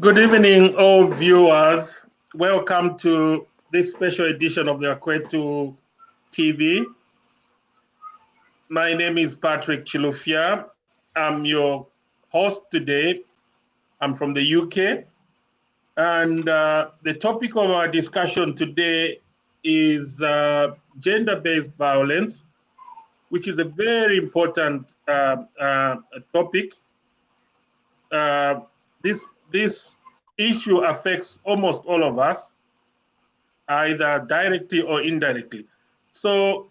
Good evening, all viewers. Welcome to this special edition of the Akwetu TV. My name is Patrick Chilufya. I'm your host today. I'm from the UK. And the topic of our discussion today is gender-based violence, which is a very important topic. This issue affects almost all of us, either directly or indirectly. So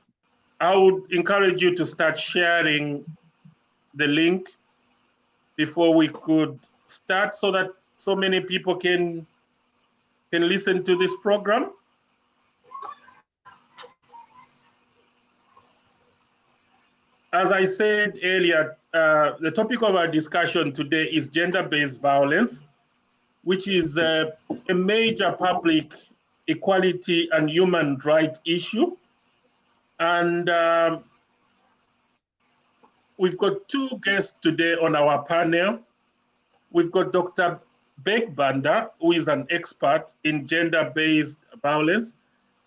I would encourage you to start sharing the link before we could start so that so many people can listen to this program. As I said earlier, the topic of our discussion today is gender-based violence, which is a major public equality and human rights issue. And we've got two guests today on our panel. We've got Dr. Beck-Banda, who is an expert in gender-based violence.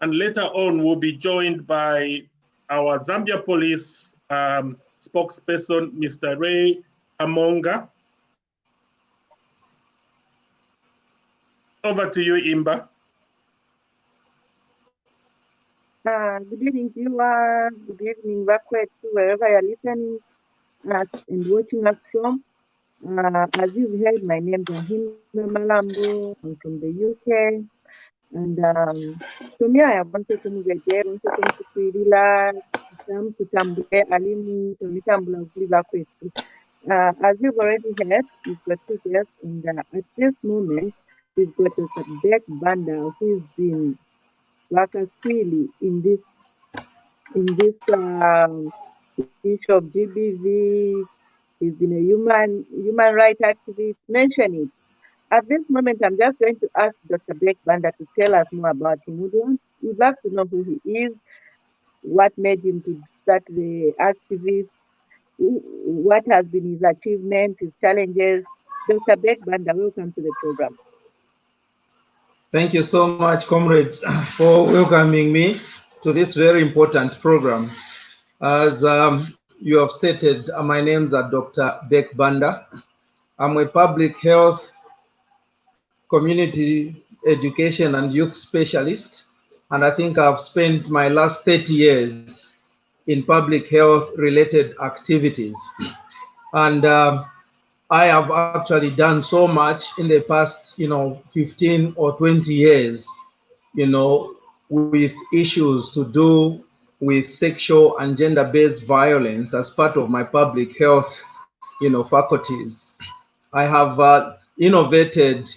And later on, we'll be joined by our Zambia police spokesperson, Mr. Ray Amonga. Over to you, Imba. Good evening, viewers. Good evening, BAKWETU, wherever you're listening us and watching us from. As you've heard, my name is Ahimbe Malambo. I'm from the UK. And to me, I wanted to move again, wanted to kuirila, kutambule alimu, tumitambula kuli BAKWETU. As you've already heard, we've got two guests, and at this moment, we've got Dr. Beck-Banda, who's been really in this issue of GBV. He's been a human rights activist. Mention it. At this moment, I'm just going to ask Dr. Beck-Banda to tell us more about him. We'd love to know who he is, what made him to start the activist, what has been his achievements, his challenges. Dr. Beck-Banda, welcome to the program. Thank you so much, comrades, for welcoming me to this very important program. As you have stated, my name is Dr. Beck-Banda. I'm a public health, community education, and youth specialist. And I think I've spent my last 30 years in public health related activities. And I have actually done so much in the past, 15 or 20 years, with issues to do with sexual and gender-based violence as part of my public health, faculties. I have innovated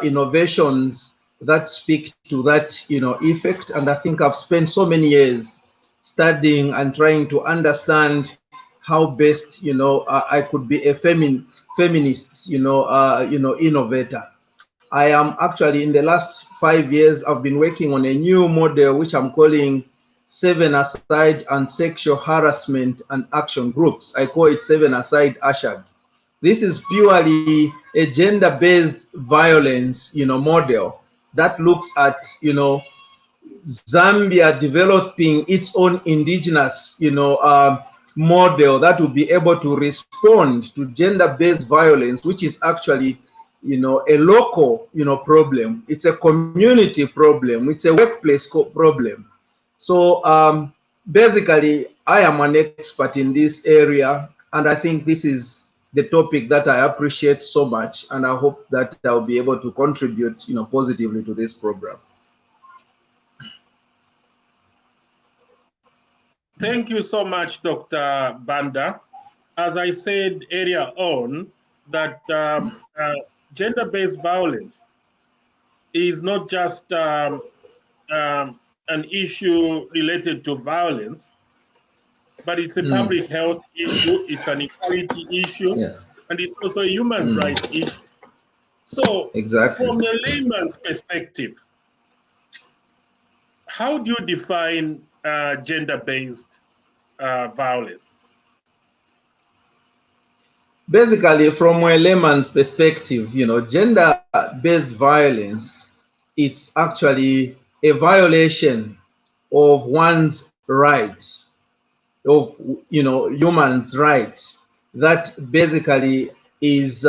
innovations that speak to that, effect. And I think I've spent so many years studying and trying to understand how best, I could be a feminist, innovator. I am actually, in the last 5 years, I've been working on a new model, which I'm calling 7 Aside and Sexual Harassment and Action Groups. I call it 7 Aside ASHAG. This is purely a gender-based violence, model that looks at, Zambia developing its own indigenous, model that will be able to respond to gender-based violence, which is actually, a local, problem. It's a community problem. It's a workplace problem. So basically, I am an expert in this area, and I think this is the topic that I appreciate so much, and I hope that I'll be able to contribute, positively to this program. Thank you so much, Dr. Banda. As I said earlier on, that gender-based violence is not just an issue related to violence, but it's a public health issue, it's an equality issue, and it's also a human rights issue. So, exactly, from the layman's perspective, how do you define gender-based violence? Basically, from a layman's perspective, you know, gender-based violence, it's actually a violation of one's rights, of, you know, human's rights, that basically is,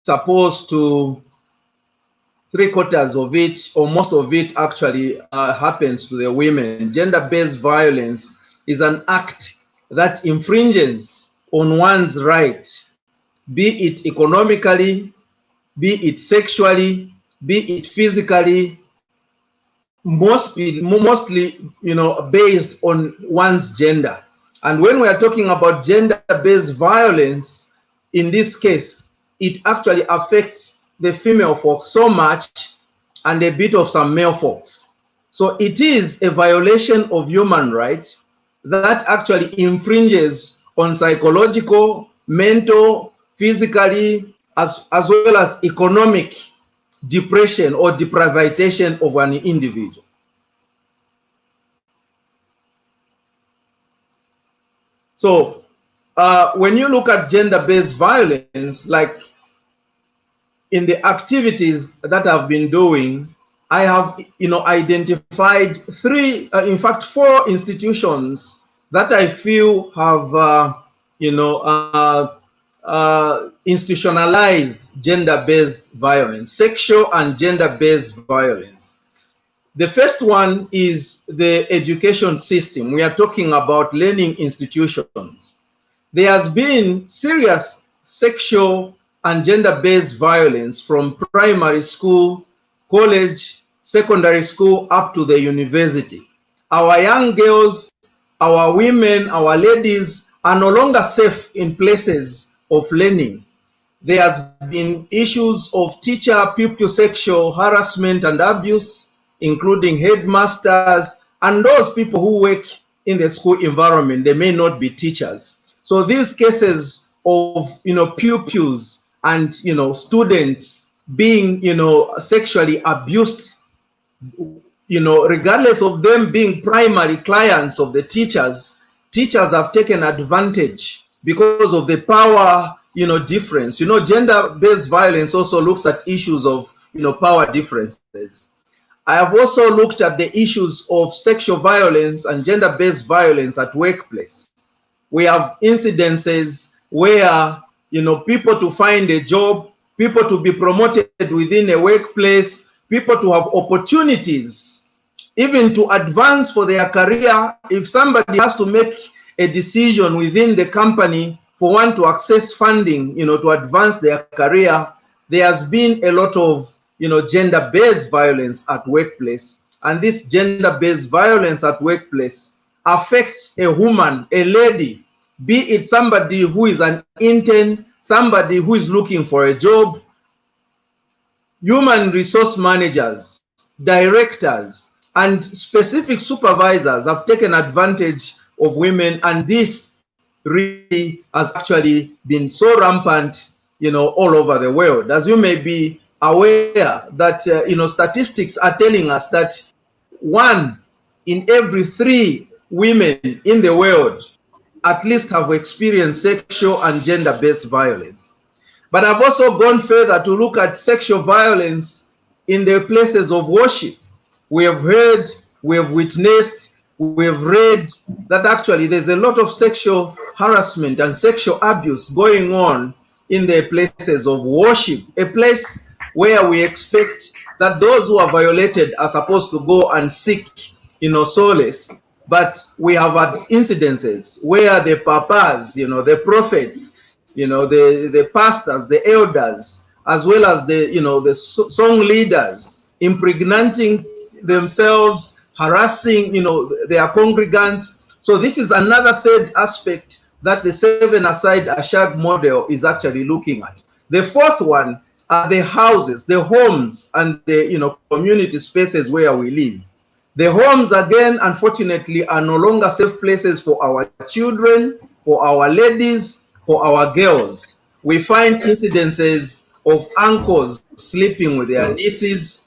supposed to, 3/4 of it, or most of it, actually happens to the women. Gender-based violence is an act that infringes on one's right, be it economically, be it sexually, be it physically, mostly, you know, based on one's gender. And when we are talking about gender-based violence, in this case, it actually affects the female folks so much, and a bit of some male folks. So it is a violation of human rights that actually infringes on psychological, mental, physically, as well as economic depression or deprivation of an individual. So when you look at gender-based violence, like in the activities that I've been doing, I have, you know, identified four institutions that I feel have, institutionalized gender-based violence, sexual and gender-based violence. The first one is the education system. We are talking about learning institutions. There has been serious sexual and gender-based violence from primary school, college, secondary school, up to the university. Our young girls, our women, our ladies are no longer safe in places of learning. There has been issues of teacher-pupil sexual harassment and abuse, including headmasters and those people who work in the school environment. They may not be teachers. So these cases of, you know, pupils and, you know, students being, you know, sexually abused, you know, regardless of them being primary clients of the teachers, teachers have taken advantage because of the power, you know, difference. You know, gender-based violence also looks at issues of, you know, power differences. I have also looked at the issues of sexual violence and gender-based violence at workplace. We have incidences where, you know, people to find a job, people to be promoted within a workplace, people to have opportunities, even to advance for their career. If somebody has to make a decision within the company for one to access funding, you know, to advance their career, there has been a lot of, you know, gender-based violence at workplace. And this gender-based violence at workplace affects a woman, a lady, be it somebody who is an intern, somebody who is looking for a job. Human resource managers, directors, and specific supervisors have taken advantage of women, and this really has actually been so rampant, you know, all over the world. As you may be aware that, you know, statistics are telling us that 1 in every 3 women in the world at least have experienced sexual and gender-based violence. But I've also gone further to look at sexual violence in the places of worship. We have heard, we have witnessed, we have read that actually there's a lot of sexual harassment and sexual abuse going on in the places of worship, a place where we expect that those who are violated are supposed to go and seek, you know, solace. But we have had incidences where the papas, you know, the prophets, you know, the pastors, the elders, as well as the, you know, the song leaders, impregnating themselves, harassing, you know, their congregants. So this is another third aspect that the 7-a-side ASHAG model is actually looking at. The fourth one are the houses, the homes, and the, you know, community spaces where we live. The homes, again, unfortunately, are no longer safe places for our children, for our ladies, for our girls. We find incidences of uncles sleeping with their nieces,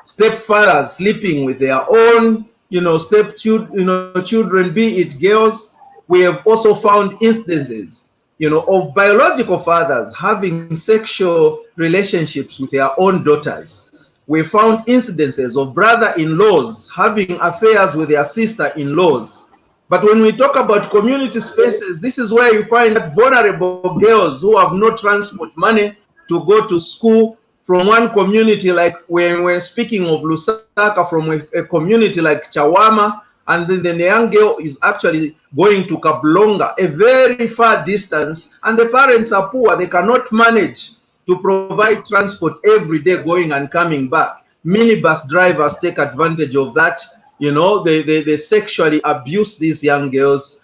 stepfathers sleeping with their own, you know, children, be it girls. we have also found instances, of biological fathers having sexual relationships with their own daughters. We found incidences of brother-in-laws having affairs with their sister-in-laws. But when we talk about community spaces, this is where you find that vulnerable girls who have no transport money to go to school from one community, like when we're speaking of Lusaka, from a community like Chawama, and then the young girl is actually going to Kablonga, a very far distance, and the parents are poor. They cannot manage to provide transport every day going and coming back. Minibus drivers take advantage of that. They sexually abuse these young girls.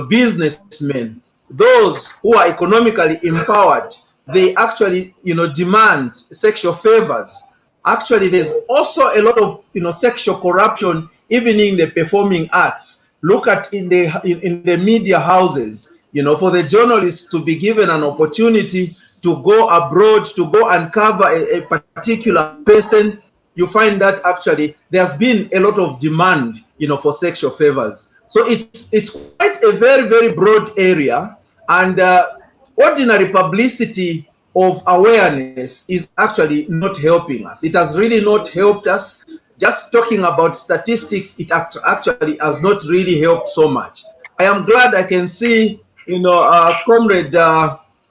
Businessmen, those who are economically empowered, they actually, demand sexual favors. Actually, there's also a lot of, sexual corruption even in the performing arts. Look at in the media houses, for the journalists to be given an opportunity to go abroad, to go and cover a particular person, you find that actually there's been a lot of demand, for sexual favors. So it's quite a very, very broad area, and ordinary publicity of awareness is actually not helping us. It has really not helped us. Just talking about statistics, it actually has not really helped so much. I am glad I can see, Comrade,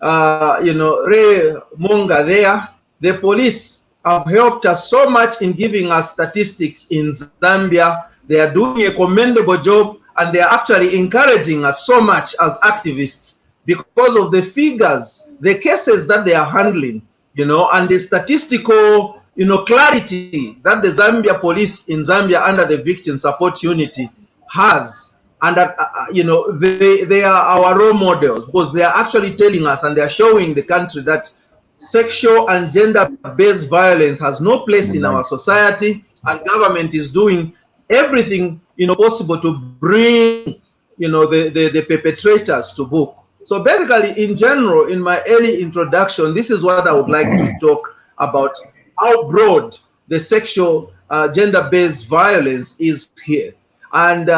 Ray Monga there. The police have helped us so much in giving us statistics in Zambia. They are doing a commendable job, and they are actually encouraging us so much as activists because of the figures, the cases that they are handling, and the statistical, clarity that the Zambia police in Zambia under the Victim Support Unity has. And they are our role models, because they are actually telling us and they are showing the country that sexual and gender-based violence has no place in our society, and government is doing everything possible to bring the perpetrators to book. So basically, in general, in my early introduction, this is what I would like to talk about: how broad the sexual gender-based violence is here. And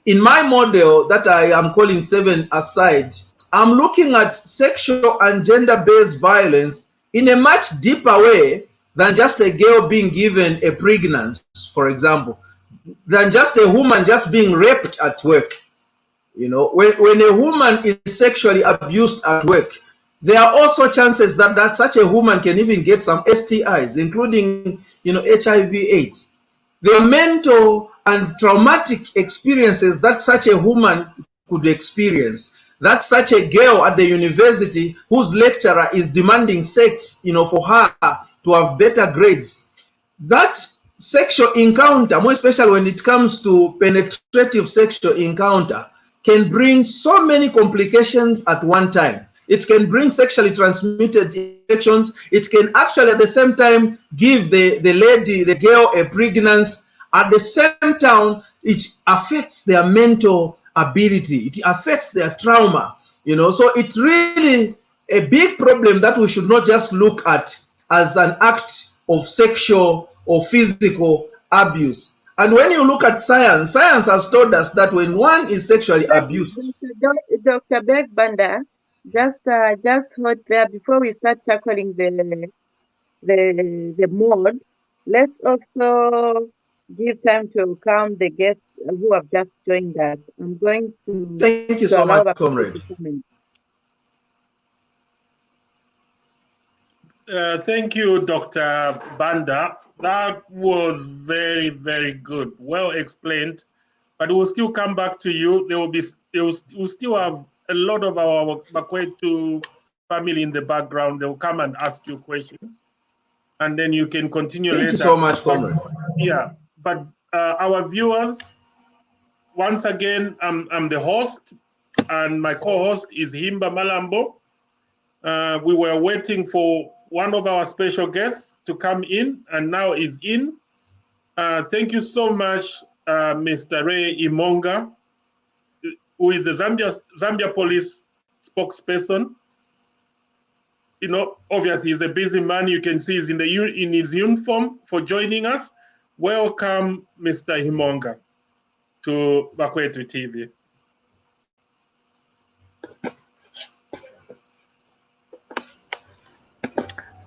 in my model that I am calling 7 Aside, I'm looking at sexual and gender-based violence in a much deeper way than just a girl being given a pregnancy, for example, than just a woman just being raped at work. When a woman is sexually abused at work, there are also chances that such a woman can even get some STIs, including HIV/AIDS. There are mental and traumatic experiences that such a woman could experience. That such a girl at the university whose lecturer is demanding sex, for her to have better grades. That sexual encounter, more especially when it comes to penetrative sexual encounter, can bring so many complications at one time. It can bring sexually transmitted infections. It can actually at the same time give the lady, the girl, a pregnancy. At the same time, it affects their mental ability. It affects their trauma. So it's really a big problem that we should not just look at as an act of sexual or physical abuse. And when you look at science, science has told us that when one is sexually abused. Dr. Begbanda, just hold there before we start tackling the mode. Let's also give time to welcome the guests who have just joined us. I'm going to thank you so much, comrade. Thank you, Dr. Banda. That was very, very good. Well explained. But we'll still come back to you. We'll still have a lot of our Bakwetu family in the background. They'll come and ask you questions. And then you can continue later. Thank you so much, comrade. Yeah, but our viewers, once again, I'm the host, and my co-host is Himba Malambo. We were waiting for one of our special guests to come in, and now is in. Thank you so much, Mr. Ray Imonga, who is the Zambia police spokesperson. Obviously he's a busy man. You can see he's in his uniform for joining us. Welcome, Mr. Imonga, to Bakwetu TV.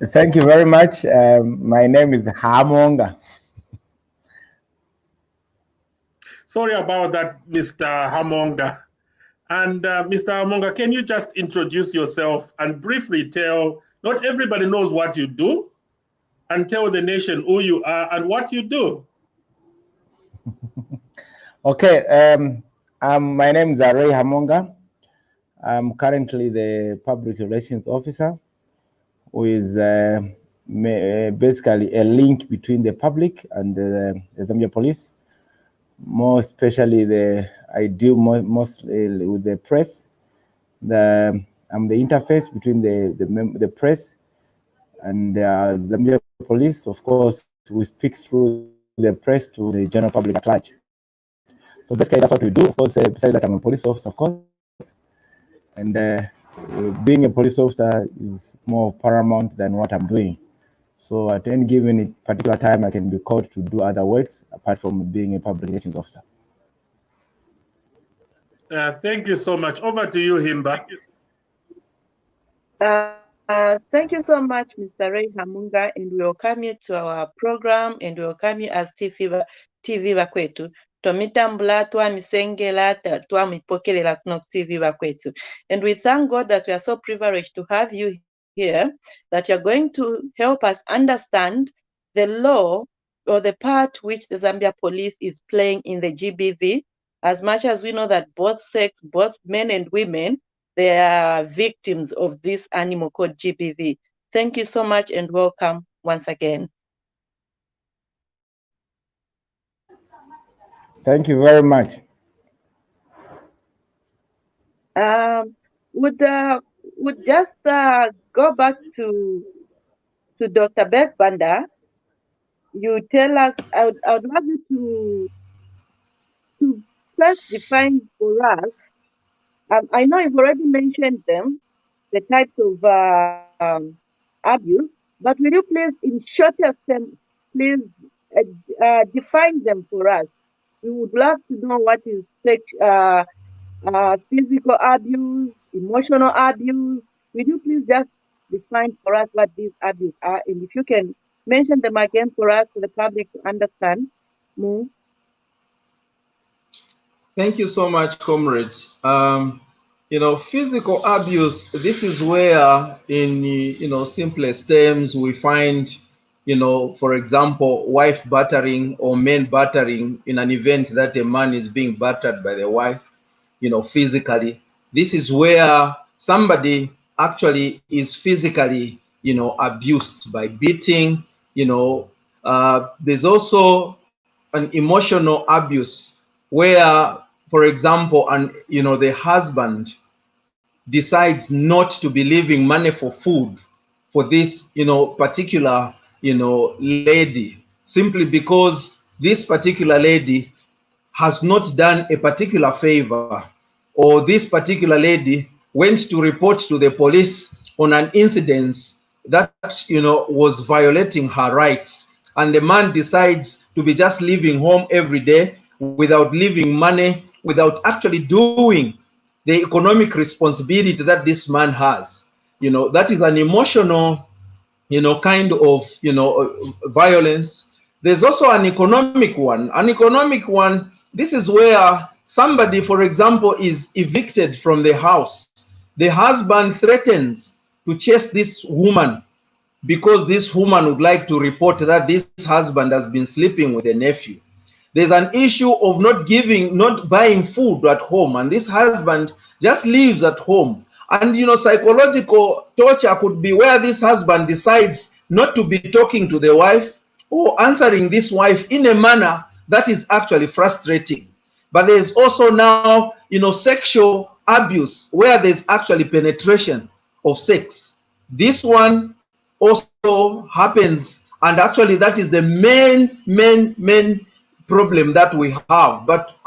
Thank you very much. My name is Hamonga. Sorry about that, Mr. Hamonga. And Mr. Hamonga, can you just introduce yourself and briefly tell, not everybody knows what you do, and tell the nation who you are and what you do. Okay, my name is Ray Hamonga. I'm currently the Public Relations Officer, who is basically a link between the public and the Zambia Police. More especially, I deal mostly with the press. I'm the interface between the press and the Zambia Police. Of course, we speak through the press to the general public at large. So basically, that's what we do. Of course, besides that, I'm a police officer, of course. And being a police officer is more paramount than what I'm doing. So at any given particular time, I can be called to do other works apart from being a public relations officer. Thank you so much. Over to you, Himba. Thank you so much, Mr. Ray Hamunga, and we welcome you to our program, and we welcome you as TVBAKWETU. Tomitambula twamisengela twamipokelela kuno TVBAKWETU. And we thank God that we are so privileged to have you here, that you're going to help us understand the law or the part which the Zambia Police is playing in the GBV. As much as we know that both sex, both men and women, they are victims of this animal called GBV. Thank you so much and welcome once again. Thank you very much. Would just go back to Dr. Beth Banda. You tell us, I would love you to first define for us. I know you've already mentioned them, the types of abuse, but will you please, in shortest terms, please define them for us? We would love to know what is physical abuse, emotional abuse. Will you please just define for us what these abuses are? And if you can mention them again for us, for the public to understand more. Thank you so much, comrades. Physical abuse, this is where in, simplest terms, we find, for example, wife battering or men battering in an event that a man is being battered by the wife, physically. This is where somebody actually is physically, abused by beating, there's also an emotional abuse where, for example, the husband decides not to be leaving money for food for this, particular, lady, simply because this particular lady has not done a particular favor, or this particular lady went to report to the police on an incident that, was violating her rights. And the man decides to be just leaving home every day without leaving money, without actually doing the economic responsibility that this man has. That is an emotional, kind of, violence. There's also an economic one. An economic one, this is where somebody, for example, is evicted from the house. The husband threatens to chase this woman because this woman would like to report that this husband has been sleeping with a nephew. There's an issue of not buying food at home, and this husband just lives at home. And psychological torture could be where this husband decides not to be talking to the wife or answering this wife in a manner that is actually frustrating. But there's also now, sexual abuse where there's actually penetration of sex. This one also happens, and actually that is the main problem that we have. But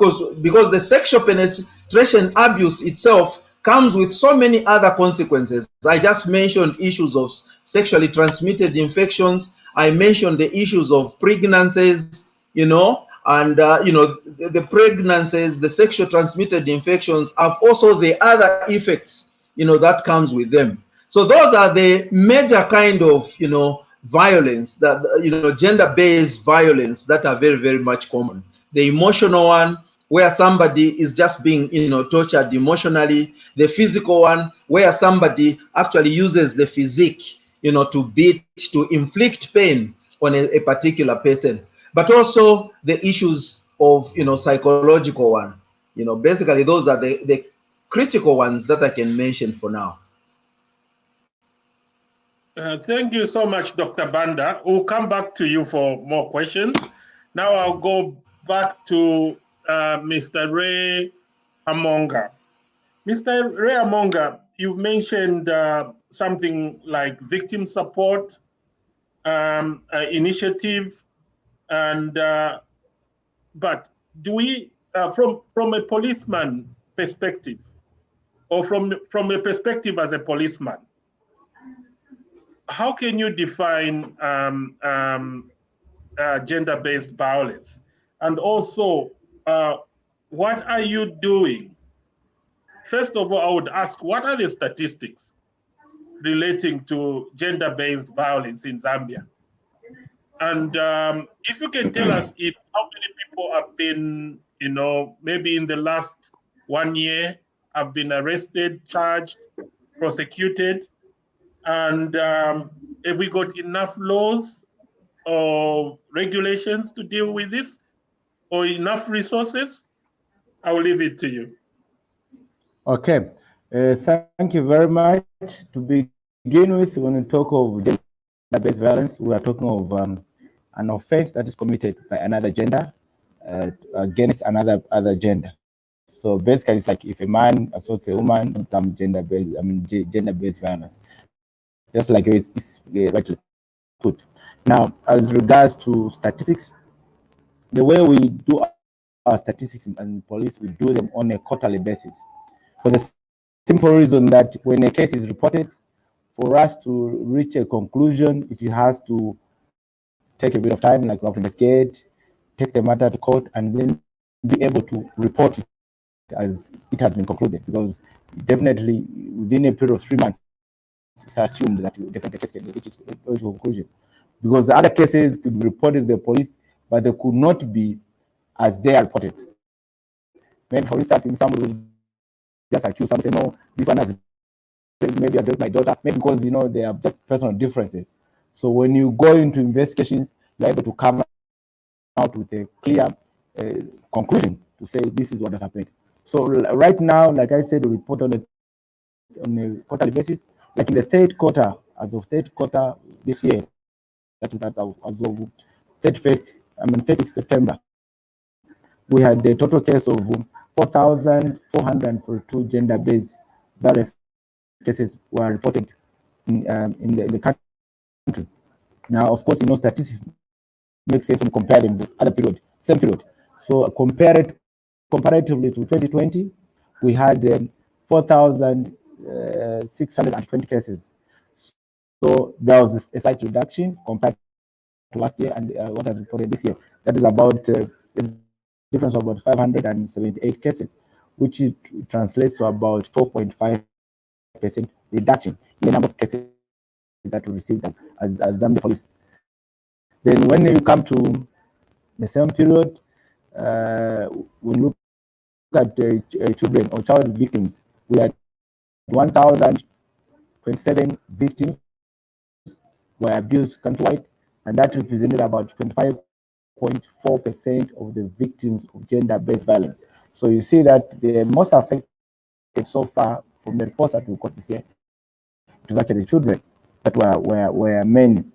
because the sexual penetration abuse itself comes with so many other consequences. I just mentioned issues of sexually transmitted infections. I mentioned the issues of pregnancies, and the pregnancies, the sexual transmitted infections have also the other effects, that comes with them. So those are the major kind of, you know, violence that, you know, gender-based violence that are very, very much common. The emotional one, where somebody is just being, you know, tortured emotionally. The physical one, where somebody actually uses the physique, you know, to beat, to inflict pain on a particular person. But also the issues of, you know, psychological one. You know, basically those are the critical ones that I can mention for now. Thank you so much, Dr. Banda. We'll come back to you for more questions. Now I'll go back to Mr. Ray Amonga. Mr. Ray Amonga, you've mentioned something like victim support initiative, and but do we, from a policeman perspective, or from a perspective as a policeman, how can you define gender-based violence? And also, what are you doing? First of all, I would ask, what are the statistics relating to gender-based violence in Zambia? And if you can tell us how many people have been, you know, maybe in the last 1 year have been arrested, charged, prosecuted, and have we got enough laws or regulations to deal with this, or enough resources? I will leave it to you. Okay, thank you very much. To begin with, when we talk of gender-based violence, we are talking of an offense that is committed by another gender against other gender. So basically, it's like if a man assaults a woman, become gender-based. I mean, gender-based violence. Just like it's rightly put. Now, as regards to statistics, the way we do our statistics in police, we do them on a quarterly basis. For the simple reason that when a case is reported, for us to reach a conclusion, it has to take a bit of time, like we have to investigate, take the matter to court, and then be able to report it as it has been concluded. Because definitely within a period of 3 months, it's assumed that definitely the case can reach its conclusion. Because the other cases could be reported to the police, but they could not be as they are reported. Maybe, for instance, if somebody will just accuse someone, say, no, this one has maybe I my daughter, maybe because, you know, they are just personal differences. So when you go into investigations, you're able to come out with a clear conclusion to say this is what has happened. So right now, like I said, we report on a quarterly basis. Like in the third quarter, as of third quarter this year, that is as of 30th September, we had a total case of 4,442 gender-based violence cases were reported in the country. Now, of course, you know, statistics make sense when you compare them with other period, same period. So comparatively to 2020, we had 4,620 cases. So there was a slight reduction compared to last year and what has reported this year. That is about a difference of about 578 cases, which translates to about 12.5% reduction in the number of cases that we received as Zambia police. Then when you come to the same period, when you look at children or child victims, we had 1,027 victims were abused countrywide, and that represented about 25.4% of the victims of gender-based violence. So you see that the most affected so far from the reports that we got this year, it was actually the children that were men.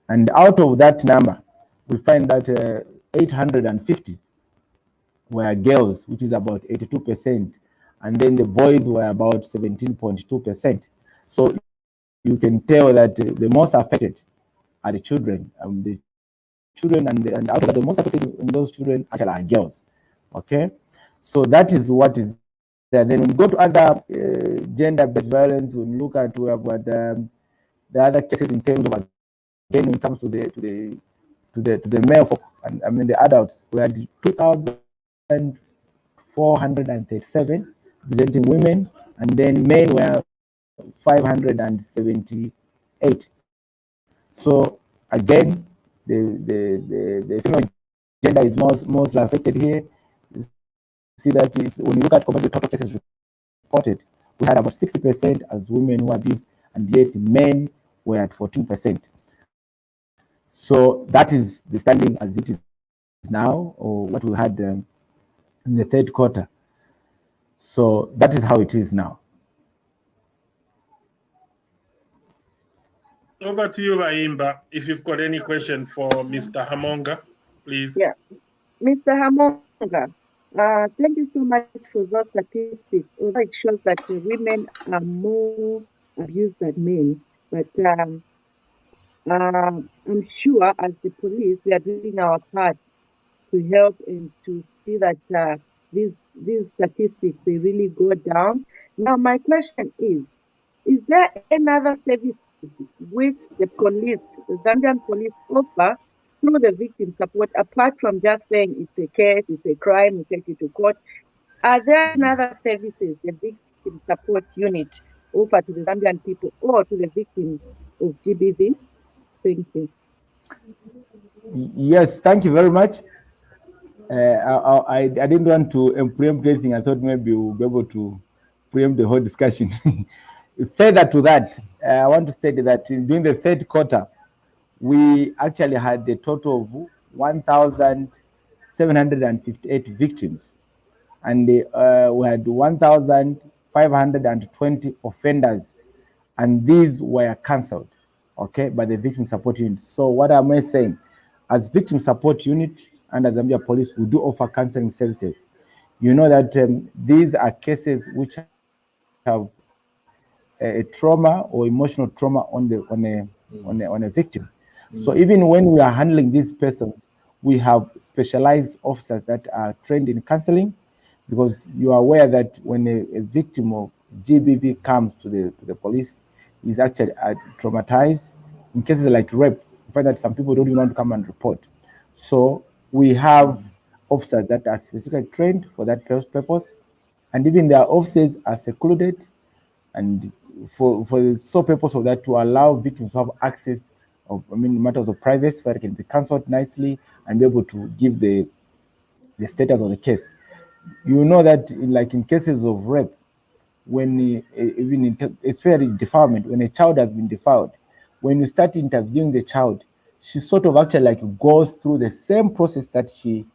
And out of that number, we find that 850 were girls, which is about 82%, and then the boys were about 17.2%. So you can tell that the most affected are the children. And out of that, the most affected in those children actually are girls. Okay, so that is what is there. Then when we go to other gender-based violence, when we look at, we have got the other cases in terms of, again, when it comes to the male folk, and I mean the adults, we had 2,437 representing women, and then men were 578. So again, the female gender is most affected here. You see that when you look at compared to total cases reported, we had about 60% as women who were abused, and yet men were at 14%. So that is the standing as it is now, or what we had in the third quarter. So that is how it is now. Over to you, Vaimba. If you've got any question for Mr. Hamonga, please. Yeah, Mr. Hamonga, thank you so much for those statistics. Although it shows that women are more abused than men, but I'm sure as the police we are doing our part to help and to see that these statistics they really go down. Now, my question is there another service which the police, the Zambian police offer through the victim support, apart from just saying it's a case, it's a crime, we take it to court? Are there other services the victim support unit offer to the Zambian people or to the victims of GBV? Thank you. Yes, thank you very much. I didn't want to preempt anything. I thought maybe we'll be able to preempt the whole discussion. Further to that, I want to state that during the third quarter, we actually had a total of 1,758 victims, and we had 1,520 offenders, and these were cancelled, okay, by the victim support unit. So what am I saying? As victim support unit under Zambia Police, we do offer counseling services. You know that these are cases which have a trauma or emotional trauma on a victim. So even when we are handling these persons, we have specialized officers that are trained in counseling, because you are aware that when a victim of GBV comes to the police, is actually traumatized. In cases like rape, you find that some people don't even want to come and report. So we have officers that are specifically trained for that purpose, and even their officers are secluded, and for the sole purpose of that, to allow victims to have access of, matters of privacy, so that it can be cancelled nicely and be able to give the status of the case. You know that in cases of rape, when especially defilement, when a child has been defiled, when you start interviewing the child, she sort of actually goes through the same process that she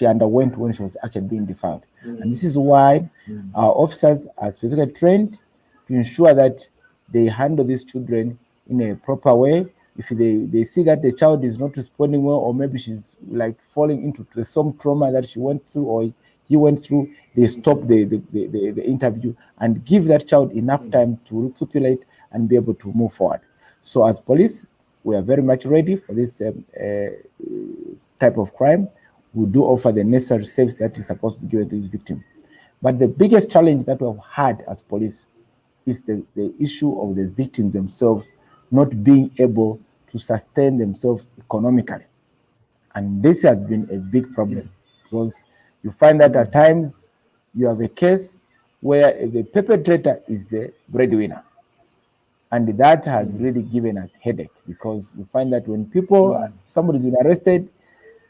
underwent when she was actually being defiled. And this is why our officers are specifically trained to ensure that they handle these children in a proper way. If they see that the child is not responding well, or maybe she's falling into some trauma that she went through or he went through, they stop the interview and give that child enough time to recuperate and be able to move forward. So as police, we are very much ready for this type of crime. We do offer the necessary service that is supposed to be given to this victim. But the biggest challenge that we've had as police is the issue of the victims themselves not being able to sustain themselves economically. And this has been a big problem, because you find that at times you have a case where the perpetrator is the breadwinner. And that has really given us headache, because you find that when somebody's been arrested,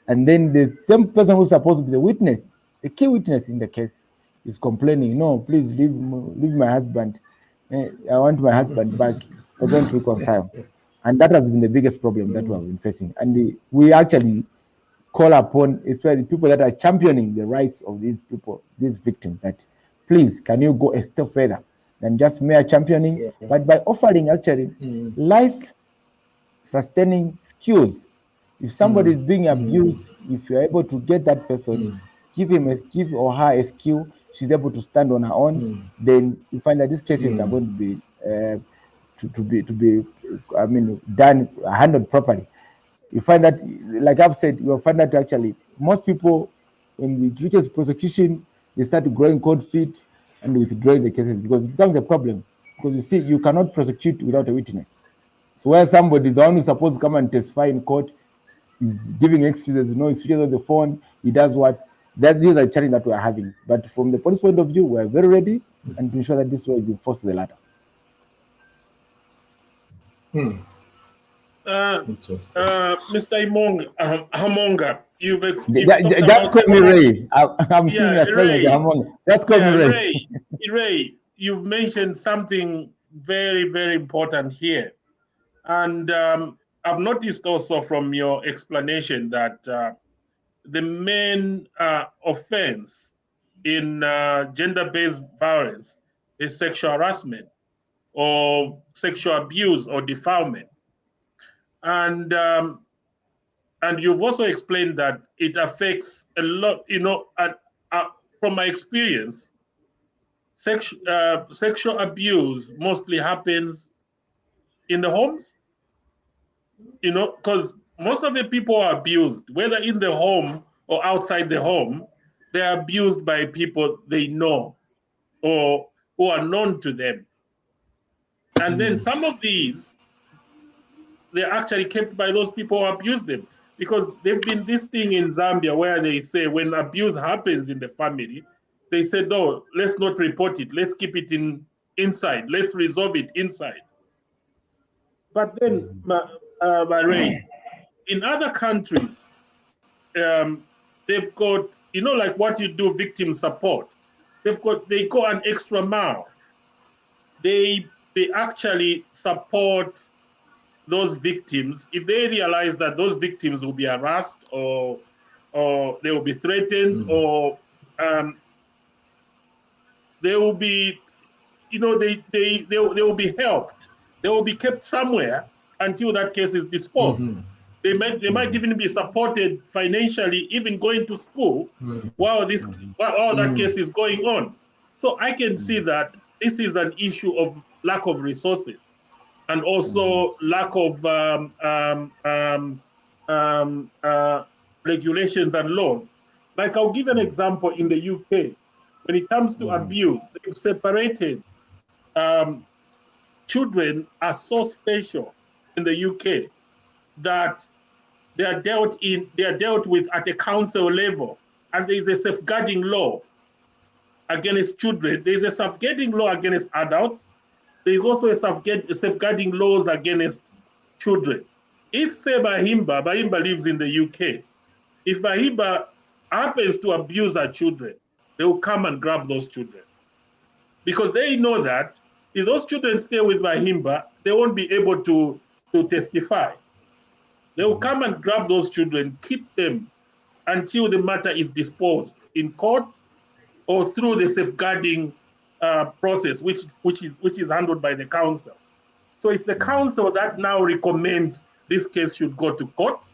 and then the same person who's supposed to be the witness, the key witness in the case, is complaining, no, please leave my husband. I want my husband back. We're going to reconcile. And that has been the biggest problem that we have been facing. And we actually call upon, especially people that are championing the rights of these people, these victims, that please, can you go a step further than just mere championing, but by offering actually life-sustaining skills. If somebody is being abused, if you're able to get that person, give or her a skill, she's able to stand on her own, then you find that these cases are going to be done, handled properly. You find that, like I've said, you'll find that actually most people, when it reaches prosecution, they start growing cold feet and withdrawing the cases, because it becomes a problem. Because you see, you cannot prosecute without a witness. So where somebody, the one who's supposed to come and testify in court, is giving excuses, he's switches on the phone, he does what? These are the challenge that we are having. But from the police point of view, we are very ready and to ensure that this way is enforced to the latter. Mr. Hamonga, you've just call me Ray. I'm seeing a Ray. Hamonga. Just call me Ray. Ray, you've mentioned something very, very important here. And I've noticed also from your explanation that the main offense in gender-based violence is sexual harassment or sexual abuse or defilement. And you've also explained that it affects a lot, from my experience, sexual abuse mostly happens in the homes, because most of the people are abused, whether in the home or outside the home, they're abused by people they know or who are known to them. And then some of these, they're actually kept by those people who abuse them, because there've been this thing in Zambia where they say when abuse happens in the family, they say, no, let's not report it. Let's keep it inside. Let's resolve it inside. But then, Ray, in other countries, they've got, like what you do, victim support. They go an extra mile. They actually support those victims if they realize that those victims will be harassed or they will be threatened or they will be, they will be helped. They will be kept somewhere until that case is disposed. They might even be supported financially, even going to school while that case is going on. So I can see that this is an issue of lack of resources and also lack of regulations and laws. Like I'll give an example in the UK. When it comes to abuse, they've separated. Children are so special in the UK that they are dealt with at a council level, and there is a safeguarding law against children. There is a safeguarding law against adults. There is also a safeguarding laws against children. If, say, Bahimba lives in the UK, if Bahimba happens to abuse her children, they will come and grab those children. Because they know that if those children stay with Bahimba, they won't be able to testify. They will come and grab those children, keep them until the matter is disposed in court or through the safeguarding process, which is handled by the council. So it's the council that now recommends this case should go to court,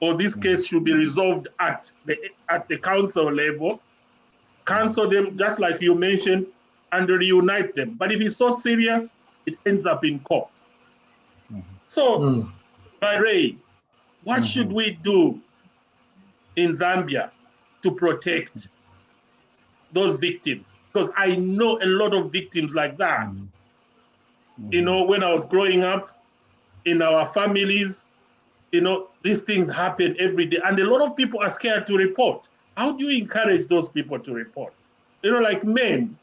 or this case should be resolved at the council level, cancel them, just like you mentioned, and reunite them. But if it's so serious, it ends up in court. So, Ray, what should we do in Zambia to protect those victims? Because I know a lot of victims like that. When I was growing up, in our families, these things happen every day. And a lot of people are scared to report. How do you encourage those people to report? Like men,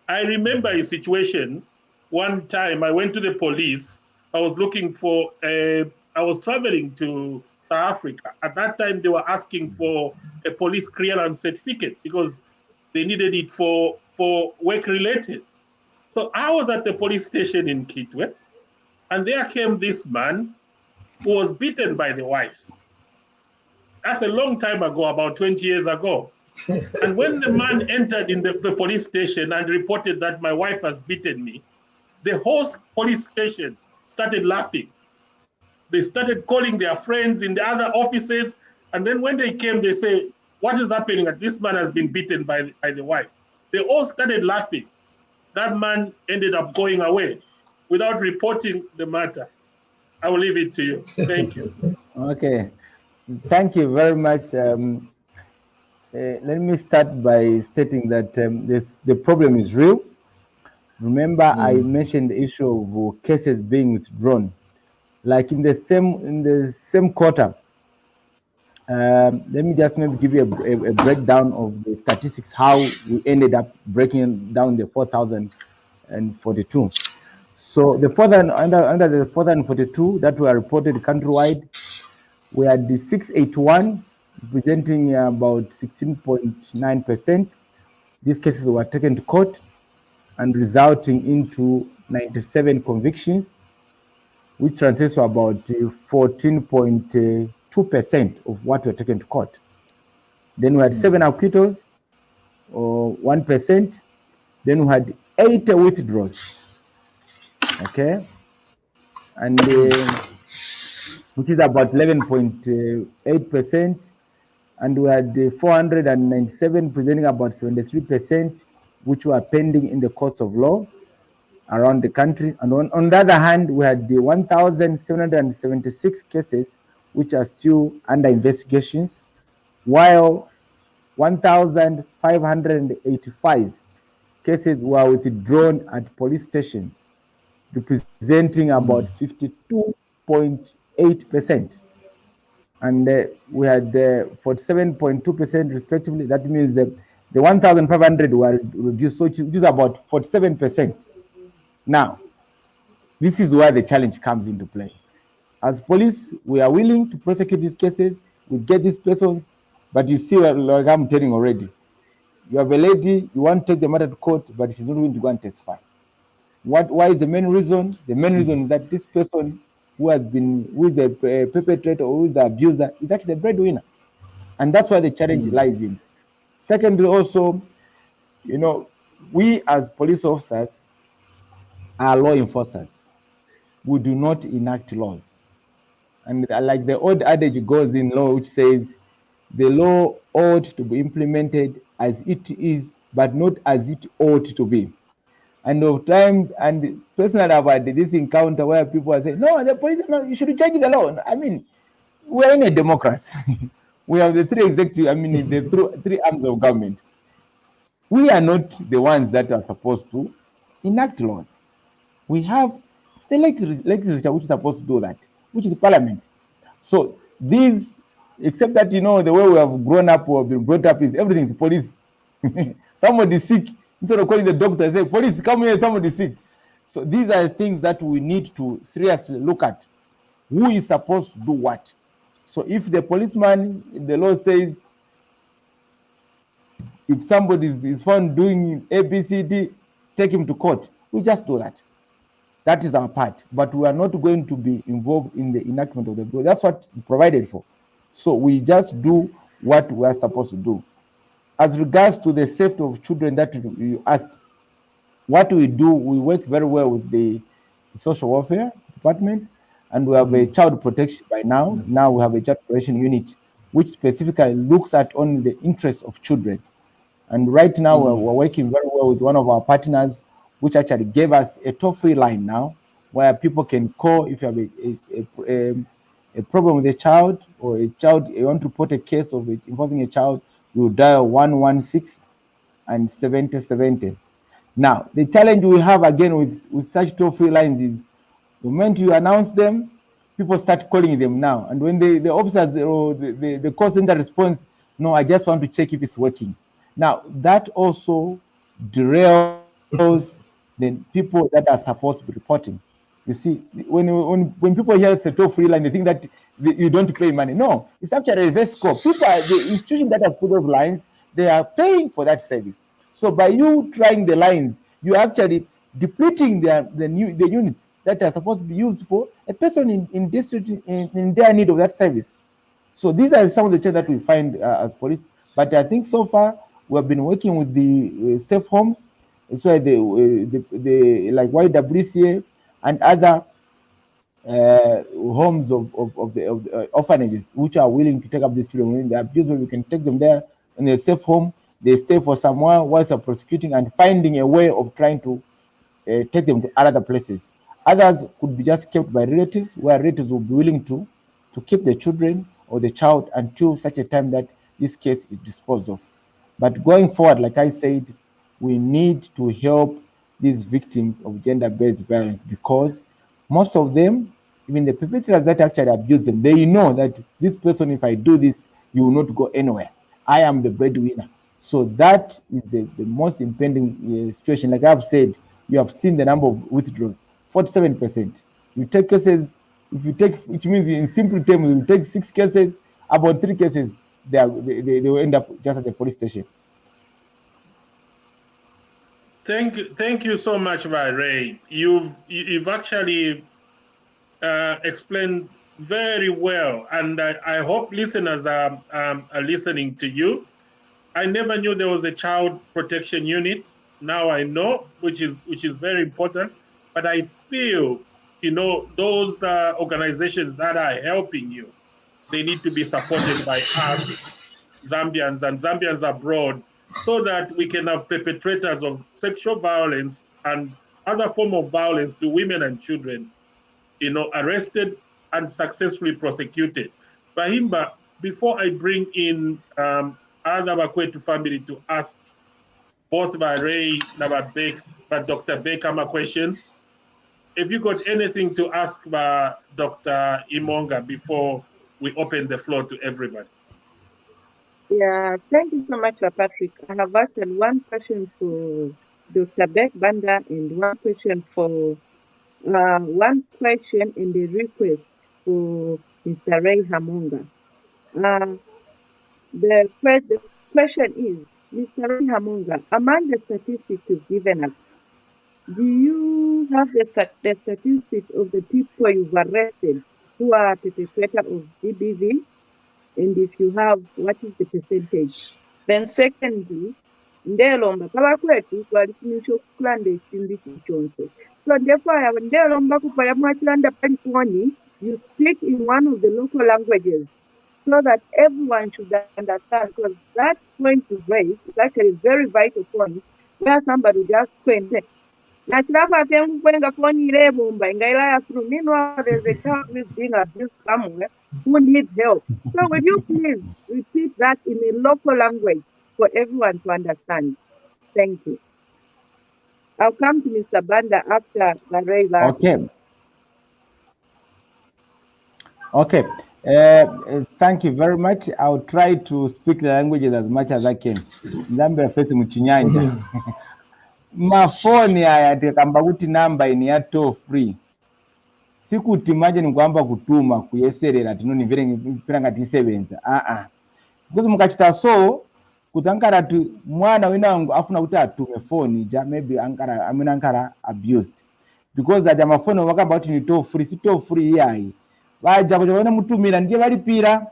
I remember a situation. One time I went to the police. I was looking for I was traveling to South Africa. At that time, they were asking for a police clearance certificate because they needed it for work-related. So I was at the police station in Kitwe, and there came this man who was beaten by the wife. That's a long time ago, about 20 years ago. And when the man entered in the police station and reported that my wife has beaten me, the whole police station started laughing. They started calling their friends in the other offices. And then when they came, they say, what is happening? This man has been beaten by the wife. They all started laughing. That man ended up going away without reporting the matter. I will leave it to you. Thank you. Okay. Thank you very much. Let me start by stating that the problem is real. Remember, I mentioned the issue of cases being withdrawn. Like in the same quarter, let me just maybe give you a breakdown of the statistics, how we ended up breaking down the 4,042. So the under the 442 that were reported countrywide, we had the 681 representing about 16.9%. These cases were taken to court and resulting into 97 convictions, which translates to about 14.2% of what were taken to court. Then we had 7 acquittals, or 1%. Then we had 8 withdrawals, okay, and which is about 11.8%. And we had 497 presenting about 73%, which were pending in the courts of law around the country. And on the other hand, we had the 1,776 cases which are still under investigations, while 1,585 cases were withdrawn at police stations, representing about 52.8%. And we had 47.2% respectively. That means the 1,500 were reduced, so which is about 47%. Now, this is where the challenge comes into play. As police, we are willing to prosecute these cases, we get these persons, but you see, like I'm telling already, you have a lady, you want to take the matter to court, but she's not willing to go and testify. Why is the main reason? The main reason is that this person who is a perpetrator or who is the abuser is actually the breadwinner. And that's where the challenge lies in. Secondly, also, you know, we as police officers are law enforcers. We do not enact laws. And like the old adage goes in law, which says the law ought to be implemented as it is, but not as it ought to be. And of times, and personally, I've had this encounter where people are saying, no, the police, no, you should change the law. I mean, we're in a democracy. We have the 3 executive, I mean, the 3 arms of government. We are not the ones that are supposed to enact laws. We have the legislature which is supposed to do that, which is the parliament. So these, except that, you know, the way we have grown up or been brought up is everything is police. Somebody is sick. Instead of calling the doctor and say, police, come here, somebody is sick. So these are things that we need to seriously look at. Who is supposed to do what? So if the policeman, if the law says, if somebody is found doing A, B, C, D, take him to court, we just do that. That is our part. But we are not going to be involved in the enactment of the law. That's what is provided for. So we just do what we are supposed to do. As regards to the safety of children that you asked, what we do, we work very well with the social welfare department, and we have a child protection by now. Now we have a child protection unit, which specifically looks at only the interests of children. And right now we're working very well with one of our partners, which actually gave us a toll-free line now, where people can call if you have a problem with a child, or a child, you want to report a case of it involving a child, you dial 116 and 7070. Now, the challenge we have again with such toll-free lines is the moment you announce them, people start calling them now. And when the officers or the call center responds, no, I just want to check if it's working. Now, that also derails the people that are supposed to be reporting. You see, when people hear it's a toll-free line, they think that you don't pay money. No, it's actually a reverse scope. People, the institution that has put those lines, they are paying for that service. So by you trying the lines, you're actually depleting the units that are supposed to be used for a person in district in their need of that service. So these are some of the challenges that we find as police. But I think so far we have been working with the safe homes. That's why the like YWCA and other homes of the orphanages, which are willing to take up these children. When they're abused, we can take them there in a safe home. They stay for some while whilst they're prosecuting and finding a way of trying to take them to other places. Others could be just kept by relatives, where relatives will be willing to keep the children or the child until such a time that this case is disposed of. But going forward, like I said, we need to help these victims of gender-based violence, because most of them, even the perpetrators that actually abuse them, they know that this person, if I do this, you will not go anywhere. I am the breadwinner. So that is the most impending situation. Like I've said, you have seen the number of withdrawals. 47%. You take cases, if you take, which means in simple terms, you take 6 cases, about 3 cases, they will end up just at the police station. Thank you so much, Ray. You've actually explained very well, and I hope listeners are listening to you. I never knew there was a child protection unit. Now I know, which is very important. But I feel, those organizations that are helping you, they need to be supported by us, Zambians and Zambians abroad, so that we can have perpetrators of sexual violence and other form of violence to women and children, arrested and successfully prosecuted. Bahimba, before I bring in other Bakwetu family to ask both by Ray and by Dr. Baker my questions, if you got anything to ask by Dr. Imonga before we open the floor to everybody. Yeah, thank you so much, Patrick. I have asked one question for Dr. Beck Banda and one question in the request for Mr. Ray Hamonga. The question is, Mr. Ray Hamonga, among the statistics you've given us, do you have the statistics of the people you've arrested who are perpetrators of GBV? And if you have, what is the percentage? Then secondly, ndelomba kabakwetu twalifunisha okulanda ekintu kyonse. So therefore, ndelomba kupala mwakilanda palifoni, you speak in one of the local languages so that everyone should understand, because that point you raised is actually a very vital point where somebody just went, meanwhile, there's a child who is being abused somewhere who needs help. So would you please repeat that in a local language for everyone to understand? Thank you. I'll come to Mr. Banda after Lareva. Okay. Thank you very much. I'll try to speak the languages as much as I can. Zambia face muchinyanja. Mafoni haya tekamba kuti namba ini ya toll free. Sikuti imagine kwamba kutuma kuyeserera tinonimvera ngati isebenza. Because mukachita so kutsankara tu mwana winangu afuna kuti atume phone ja maybe ankara abused. Because aja mafoni wakamba kuti ni toll free, si toll free yayi. Vaja kuti vaone mutumira ndiye valipira.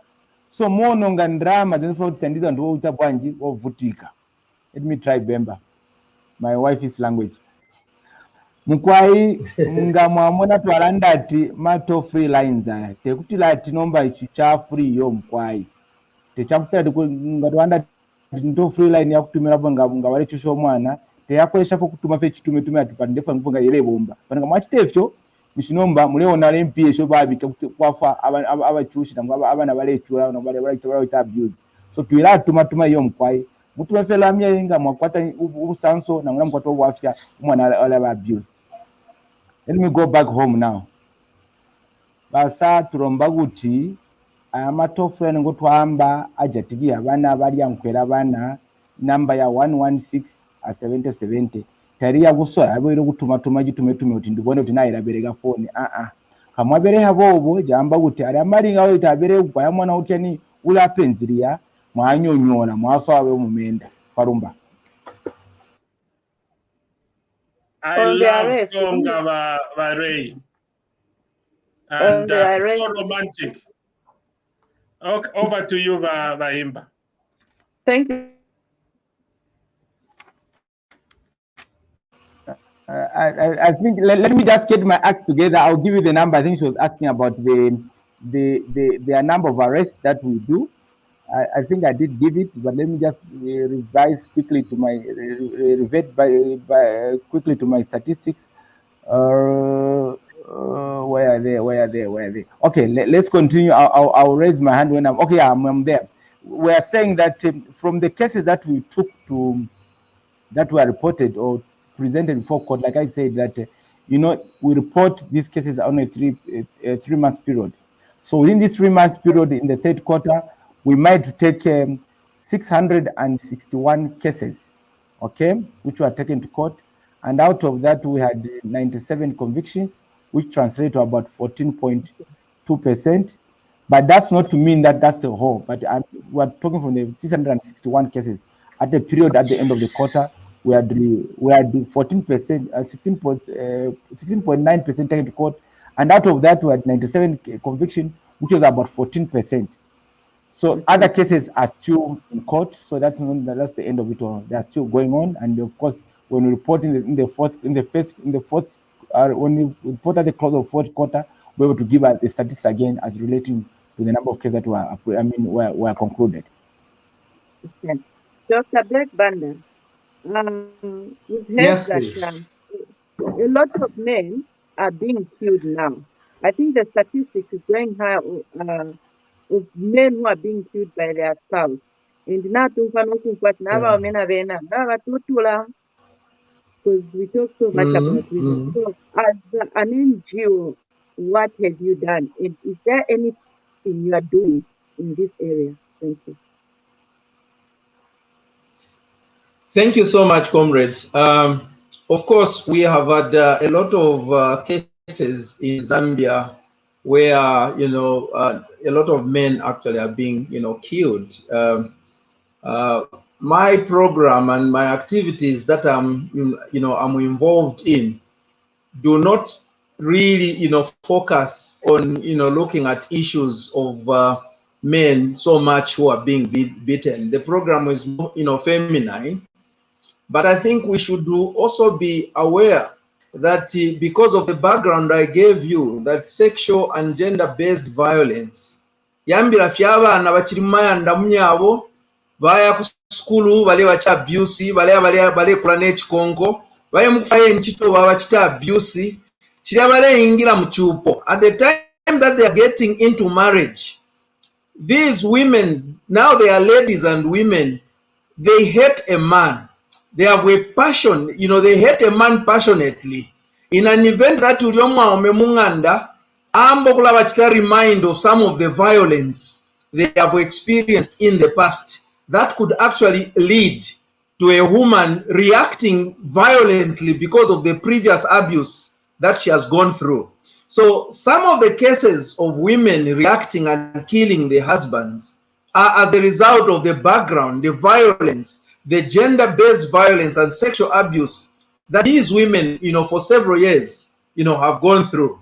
So mononga ndrama dzinofuna kutandiza ndiwo uchabwanji ovutika. Let me try Bemba. My wife's language. Mukwai ngamwamona twarandati ma toll free lines aya. Tekuti lati nomba ichi cha free yo mukwai. Techakutati ngatwanda toll free line yakutumira bonga ngawale chisho mwana. Teyakwesha fo kutuma fe chitume ati pandefa mvunga yele bomba. Pananga mwachitefyo mishinomba muleona MP sho babi kwafa abachushi nangwa abana balechura nabale abuse. So tuira tuma yo mukwai. Mutu wafela myenga mwakwata ubusanso na mwakwata wafya umwana ala abused. Let me go back home now. Basa turomba kuti amatofrene ngotwamba ajatigi abana bali yankwera abana number ya 116 a 7070 tariya gusoya abero gutuma gitume uti ndibone uti naira berega phone kamwabere habobo jamba kuti ari amari ngawe itabere kwa mwana uteni ula penziria mwanyonyona mwasawe mumenda parumba. I love Tonga Ray. And so romantic. Okay, over to you, Bahimba. Thank you. I think let me just get my acts together. I'll give you the number. I think she was asking about the number of arrests that we do. I think I did give it, but let me just revise quickly to my revert quickly to my statistics. Where are they? Okay, let's continue. I'll raise my hand when I'm okay. I'm there. We are saying that from the cases that we took that were reported or presented before court, like I said, that we report these cases on a 3 month period. So within this 3 months period, in the third quarter, we might take 661 cases, okay, which were taken to court, And out of that, we had 97 convictions, which translate to about 14.2%. But that's not to mean that that's the whole. But we're talking from the 661 cases. At the period at the end of the quarter, we had 14%, 16.9% taken to court. And out of that, we had 97 convictions, which was about 14%. So other cases are still in court. So that's the end of it all. They are still going on. And of course, when we report when we report at the close of fourth quarter, we're able to give the statistics again as relating to the number of cases that were concluded. Okay. Dr. Black Banda, we've heard Yes, that please. a lot of men are being killed now. I think the statistics is going high of men who are being killed by their spouse. And now because we talk so much about women. So as an NGO, what have you done? And is there anything you are doing in this area? Thank you. Thank you so much, comrade. Of course, we have had a lot of cases in Zambia where, a lot of men actually are being, killed. My program and my activities that I'm involved in do not really, focus on, looking at issues of men so much who are being beaten. The program is, feminine. But I think we should also be aware that because of the background I gave you, that sexual and gender-based violence, yambira fyabana bakiri mayanda munyabo baya ku skulu bale bacha abuse bale kula n'ekikonko baye mukufayo enchito baba kita abuse kiri abale ingira mu chupo. At the time that they are getting into marriage, these women, now they are ladies and women, they hate a man. They have a passion, they hate a man passionately. In an event that uliomwa omemunganda, ambo kula bachita remind of some of the violence they have experienced in the past. That could actually lead to a woman reacting violently because of the previous abuse that she has gone through. So some of the cases of women reacting and killing their husbands are as a result of the background, the violence, the gender-based violence and sexual abuse that these women, for several years, have gone through.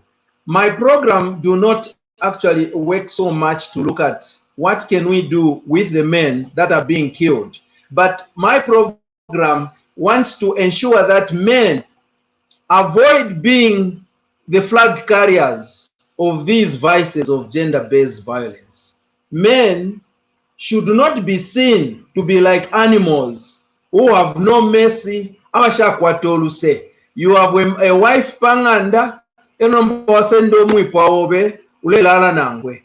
My program do not actually work so much to look at what can we do with the men that are being killed. But my program wants to ensure that men avoid being the flag carriers of these vices of gender-based violence. Men should not be seen to be like animals who have no mercy. You have a wife panganda, wasendo mwipo aobe, ulelala nangwe.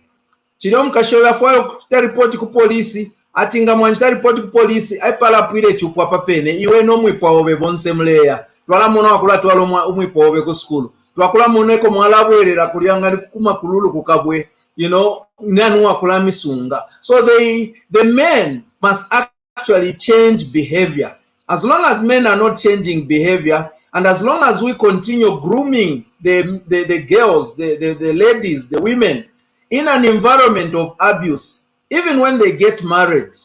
Chilom kashoya fwayo report ku polisi, atinga mwanjita report ku polisi, aipala pwile chukwa papene, iwe no mwipo aobe bonse mleya. Twala muna wakula twala mwipo aobe ku skulu. Twakula muneko mwalabwele la kuliangali kukuma kululu kukabwe. So the men must actually change behavior. As long as men are not changing behavior, and as long as we continue grooming the girls, the ladies, the women in an environment of abuse, even when they get married,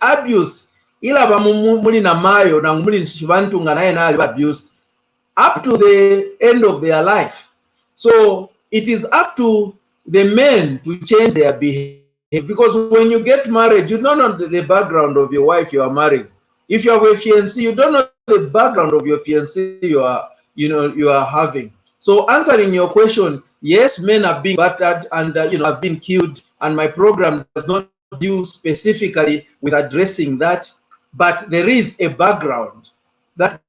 abuse ilaba muli na mayo na muli shibantu nganaye na ali abused up to the end of their life. So it is up to the men to change their behavior, because when you get married, you don't know the background of your wife you are marrying. If you have a fiancé, you don't know the background of your fiancé you are having. So answering your question, yes, men are being battered and have been killed, and my program does not deal specifically with addressing that, but there is a background that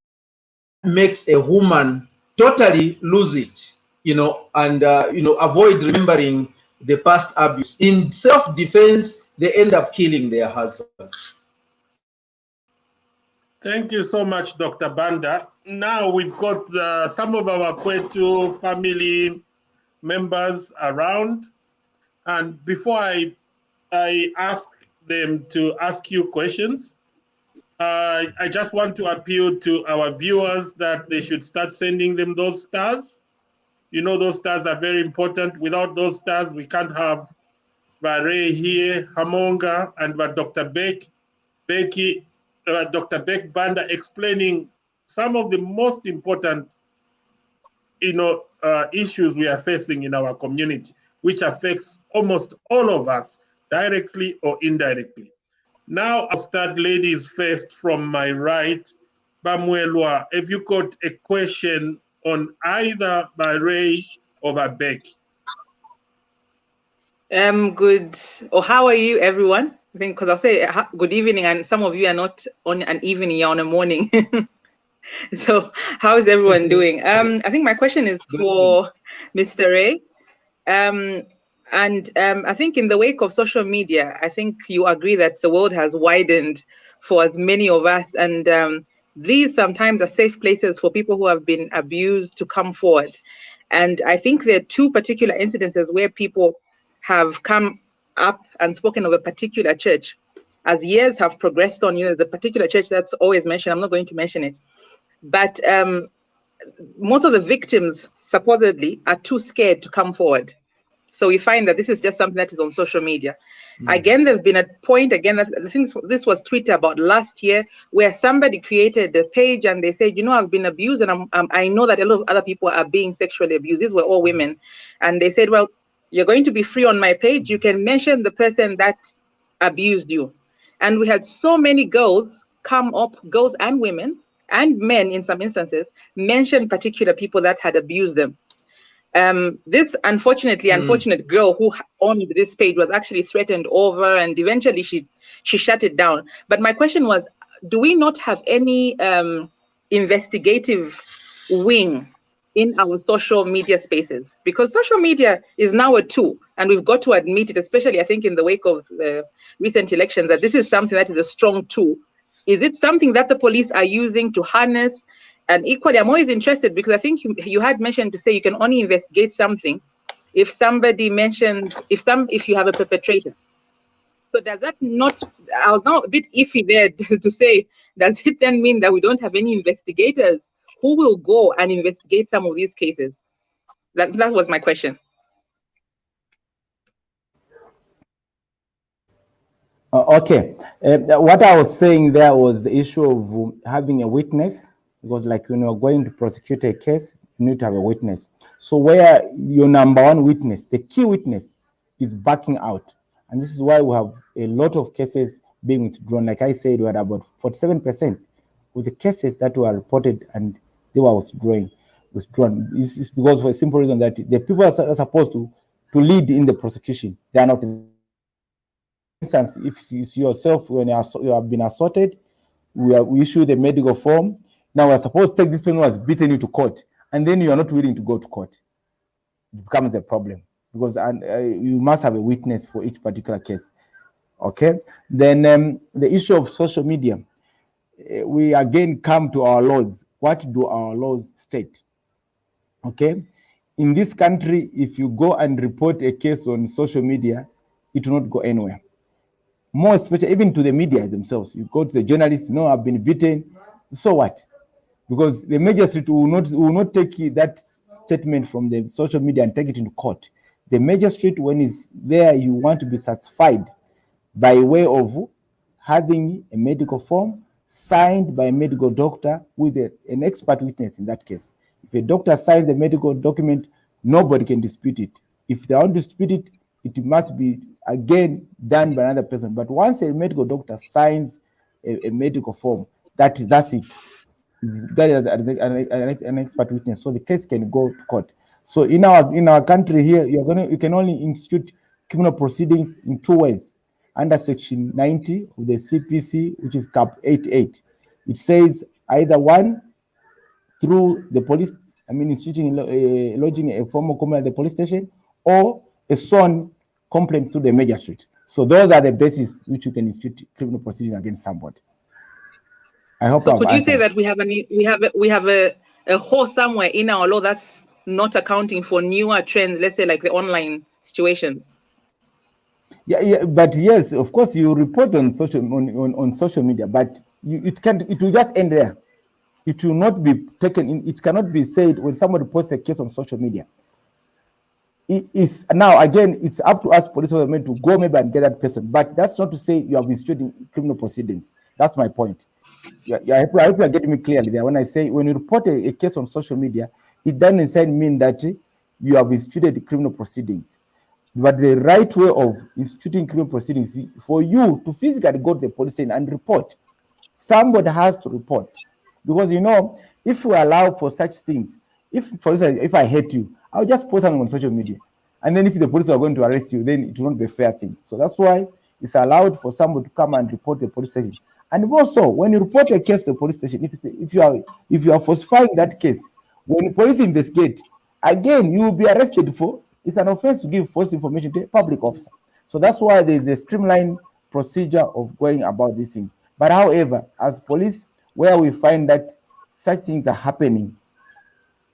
makes a woman totally lose it, and avoid remembering the past abuse. In self-defense, they end up killing their husbands. Thank you so much, Dr. Banda. Now we've got some of our Kwetu family members around, and before I ask them to ask you questions, I just want to appeal to our viewers that they should start sending them those stars. You know, those stars are very important. Without those stars, we can't have Bare here, Hamonga, and Dr. Dr. Beck Banda explaining some of the most important, issues we are facing in our community, which affects almost all of us, directly or indirectly. Now I'll start ladies first from my right. Bamwelwa, have you got a question on either Bare or Beck? Good. Or how are you, everyone? I think because I'll say good evening, and some of you are not on an evening, you're on a morning. So how is everyone doing? I think my question is for Mr. Ray. I think in the wake of social media, I think you agree that the world has widened for as many of us, and these sometimes are safe places for people who have been abused to come forward. And I think there are two particular incidences where people have come up and spoken of a particular church. As years have progressed on, the particular church that's always mentioned, I'm not going to mention it. But most of the victims supposedly are too scared to come forward. So we find that this is just something that is on social media. Again, there's been a point, again, I think this was tweeted about last year, where somebody created a page and they said, I've been abused, and I know that a lot of other people are being sexually abused. These were all women. And they said, well, you're going to be free on my page. You can mention the person that abused you. And we had so many girls come up, girls and women, and men in some instances, mention particular people that had abused them. This unfortunate girl who owned this page was actually threatened over, and eventually she shut it down. But my question was, do we not have any investigative wing in our social media spaces? Because social media is now a tool, and we've got to admit it, especially I think in the wake of the recent elections, that this is something that is a strong tool. Is it something that the police are using to harness? And equally, I'm always interested because I think you had mentioned to say you can only investigate something if somebody mentioned, if you have a perpetrator. So does that not, I was now a bit iffy there to say, does it then mean that we don't have any investigators who will go and investigate some of these cases? That was my question. Okay. What I was saying there was the issue of having a witness, because like when you're going to prosecute a case, you need to have a witness. So where your number one witness, the key witness, is backing out. And this is why we have a lot of cases being withdrawn. Like I said, we had about 47% of the cases that were reported and they were withdrawn. It's because for a simple reason that the people are supposed to lead in the prosecution, they are not. For instance, if it's yourself, when you have been assaulted, we issue the medical form. Now we're supposed to take this person who has beaten you to court, and then you are not willing to go to court. It becomes a problem because you must have a witness for each particular case. Okay. Then the issue of social media, we again come to our laws. What do our laws state? Okay. In this country, if you go and report a case on social media, it will not go anywhere. More especially, even to the media themselves. You go to the journalists, I've been beaten. So what? Because the magistrate will not take that statement from the social media and take it into court. The magistrate, when he's there, you want to be satisfied by way of having a medical form signed by a medical doctor with an expert witness in that case. If a doctor signs a medical document, nobody can dispute it. If they want to dispute it, it must be again done by another person. But once a medical doctor signs a medical form, that's it. That is an expert witness, so the case can go to court. So in our country here, you can only institute criminal proceedings in two ways. Under Section 90 of the CPC, which is Cap 88, it says either one, through the police, lodging a formal complaint at the police station, or a sworn complaint to the magistrate. So those are the bases which you can institute criminal proceedings against somebody. I hope. So could you say that we have a hole somewhere in our law that's not accounting for newer trends, let's say like the online situations? Yeah, but yes, of course you report on social media, but it will just end there. It will not be taken in, it cannot be said when somebody posts a case on social media. It is now again, it's up to us police officers to go maybe and get that person, but that's not to say you have instituted criminal proceedings. That's my point. I hope you are getting me clearly there. When I say when you report a case on social media, it doesn't mean that you have instituted criminal proceedings. But the right way of instituting criminal proceedings is for you to physically go to the police station and report. Somebody has to report. Because, you know, if we allow for such things, if, for instance, if I hate you, I'll just post something on social media. And then if the police are going to arrest you, then it won't be a fair thing. So that's why it's allowed for somebody to come and report the police station. And also, when you report a case to the police station, if you are falsifying that case, when the police investigate, again, you will be arrested for, it's an offense to give false information to a public officer. So that's why there's a streamlined procedure of going about this thing. But however, as police, where we find that such things are happening,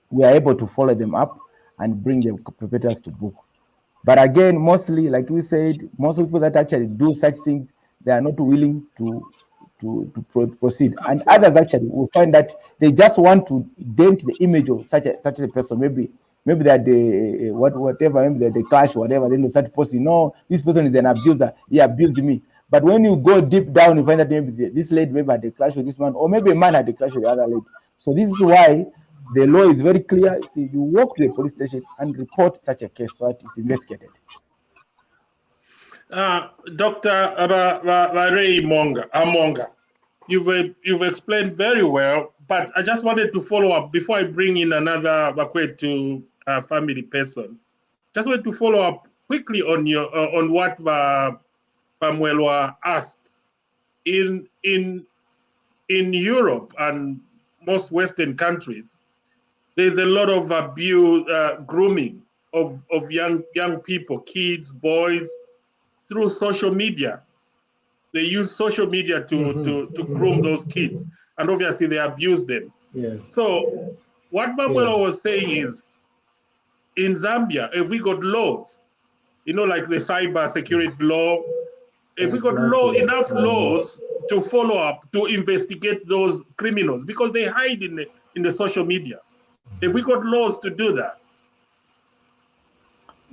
we are able to follow them up and bring the perpetrators to book. But again, mostly, like we said, most people that actually do such things, they are not willing to proceed. And others actually will find that they just want to dent the image of such a person. Maybe that they whatever, maybe they clash, whatever. Then such person, no, this person is an abuser. He abused me. But when you go deep down, you find that maybe this lady maybe had a clash with this man, or maybe a man had a clash with the other lady. So this is why the law is very clear. See, you walk to a police station and report such a case so that it's investigated. Dr. Ray Amonga, you've explained very well, but I just wanted to follow up before I bring in another Bakwetu family person. Just wanted to follow up quickly on your on what Pamwelwa asked. In Europe and most Western countries, there's a lot of abuse, grooming of young people, kids, boys, through social media. They use social media to groom those kids, and obviously they abuse them. Yes. So what Pamwelwa was saying is, in Zambia, if we got laws, you know, like the cyber security law, if we got enough laws to follow up, to investigate those criminals, because they hide in the social media. If we got laws to do that.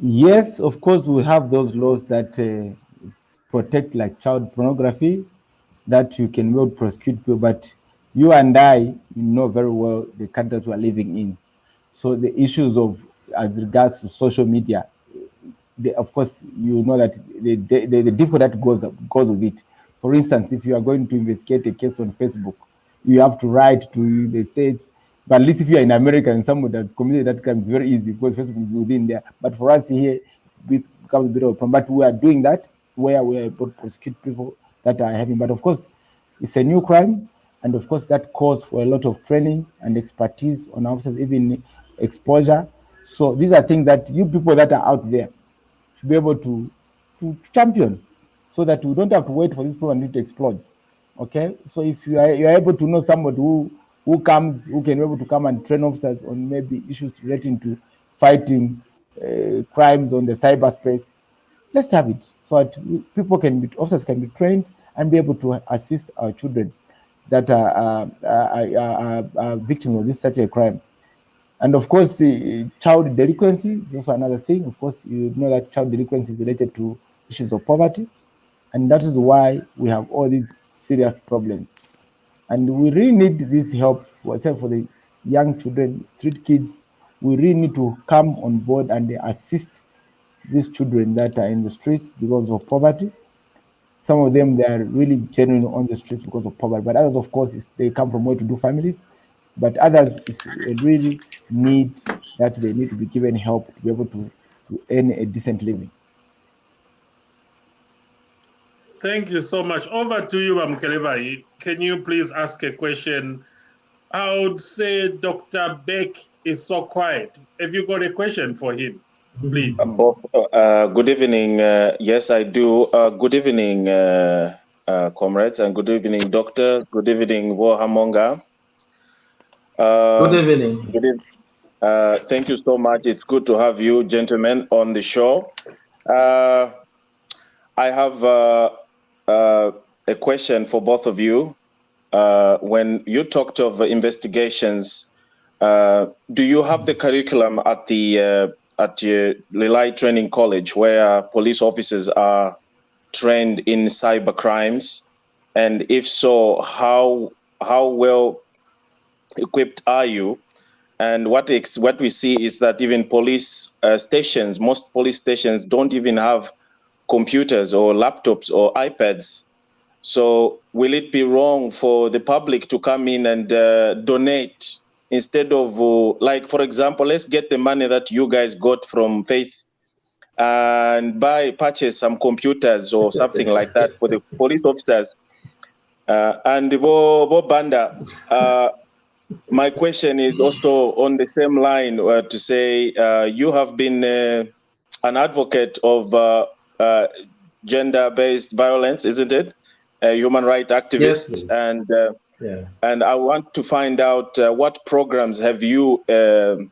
Yes, of course, we have those laws that protect like child pornography, that you can well prosecute people, but you and I know very well the country that we are living in. So the issues of, as regards to social media, of course, you know that the difficulty that goes with it. For instance, if you are going to investigate a case on Facebook, you have to write to the states. But at least if you are in America and someone has committed that crime, it's very easy because Facebook is within there. But for us here, it becomes a bit of a problem. But we are doing that where we are able to prosecute people that are having. But of course, it's a new crime. And of course, that calls for a lot of training and expertise on officers, even exposure. So these are things that you people that are out there should be able to champion, so that we don't have to wait for this problem to explode. Okay, so if you are able to know somebody who can be able to come and train officers on maybe issues relating to fighting crimes on the cyberspace, let's have it so that officers can be trained and be able to assist our children that are victims of such a crime. And of course, child delinquency is also another thing. Of course, you know that child delinquency is related to issues of poverty, and that is why we have all these serious problems. And we really need this help for the young children, street kids. We really need to come on board and assist these children that are in the streets because of poverty. Some of them, they are really genuinely on the streets because of poverty, but others, of course, they come from well-to-do families. But others, it's really need that they need to be given help to be able to earn a decent living. Thank you so much. Over to you, Mkelevai. Can you please ask a question? I would say Dr. Beck is so quiet. Have you got a question for him, please? Good evening. Yes, I do. Good evening, comrades, and good evening, doctor. Good evening, Wohamonga. Good evening. Good evening. Thank you so much. It's good to have you, gentlemen, on the show. I have a question for both of you. when you talked of investigations, do you have the curriculum at your Lilai Training College where police officers are trained in cyber crimes? And if so, how well equipped are you? And what we see is that even police stations, most police stations don't even have computers or laptops or iPads. So will it be wrong for the public to come in and donate instead of, like, for example, let's get the money that you guys got from Faith and purchase some computers or something like that for the police officers. And Bo Banda, my question is also on the same line to say you have been an advocate of gender-based violence, isn't it? A human rights activist. Yes, and I want to find out what programs have you do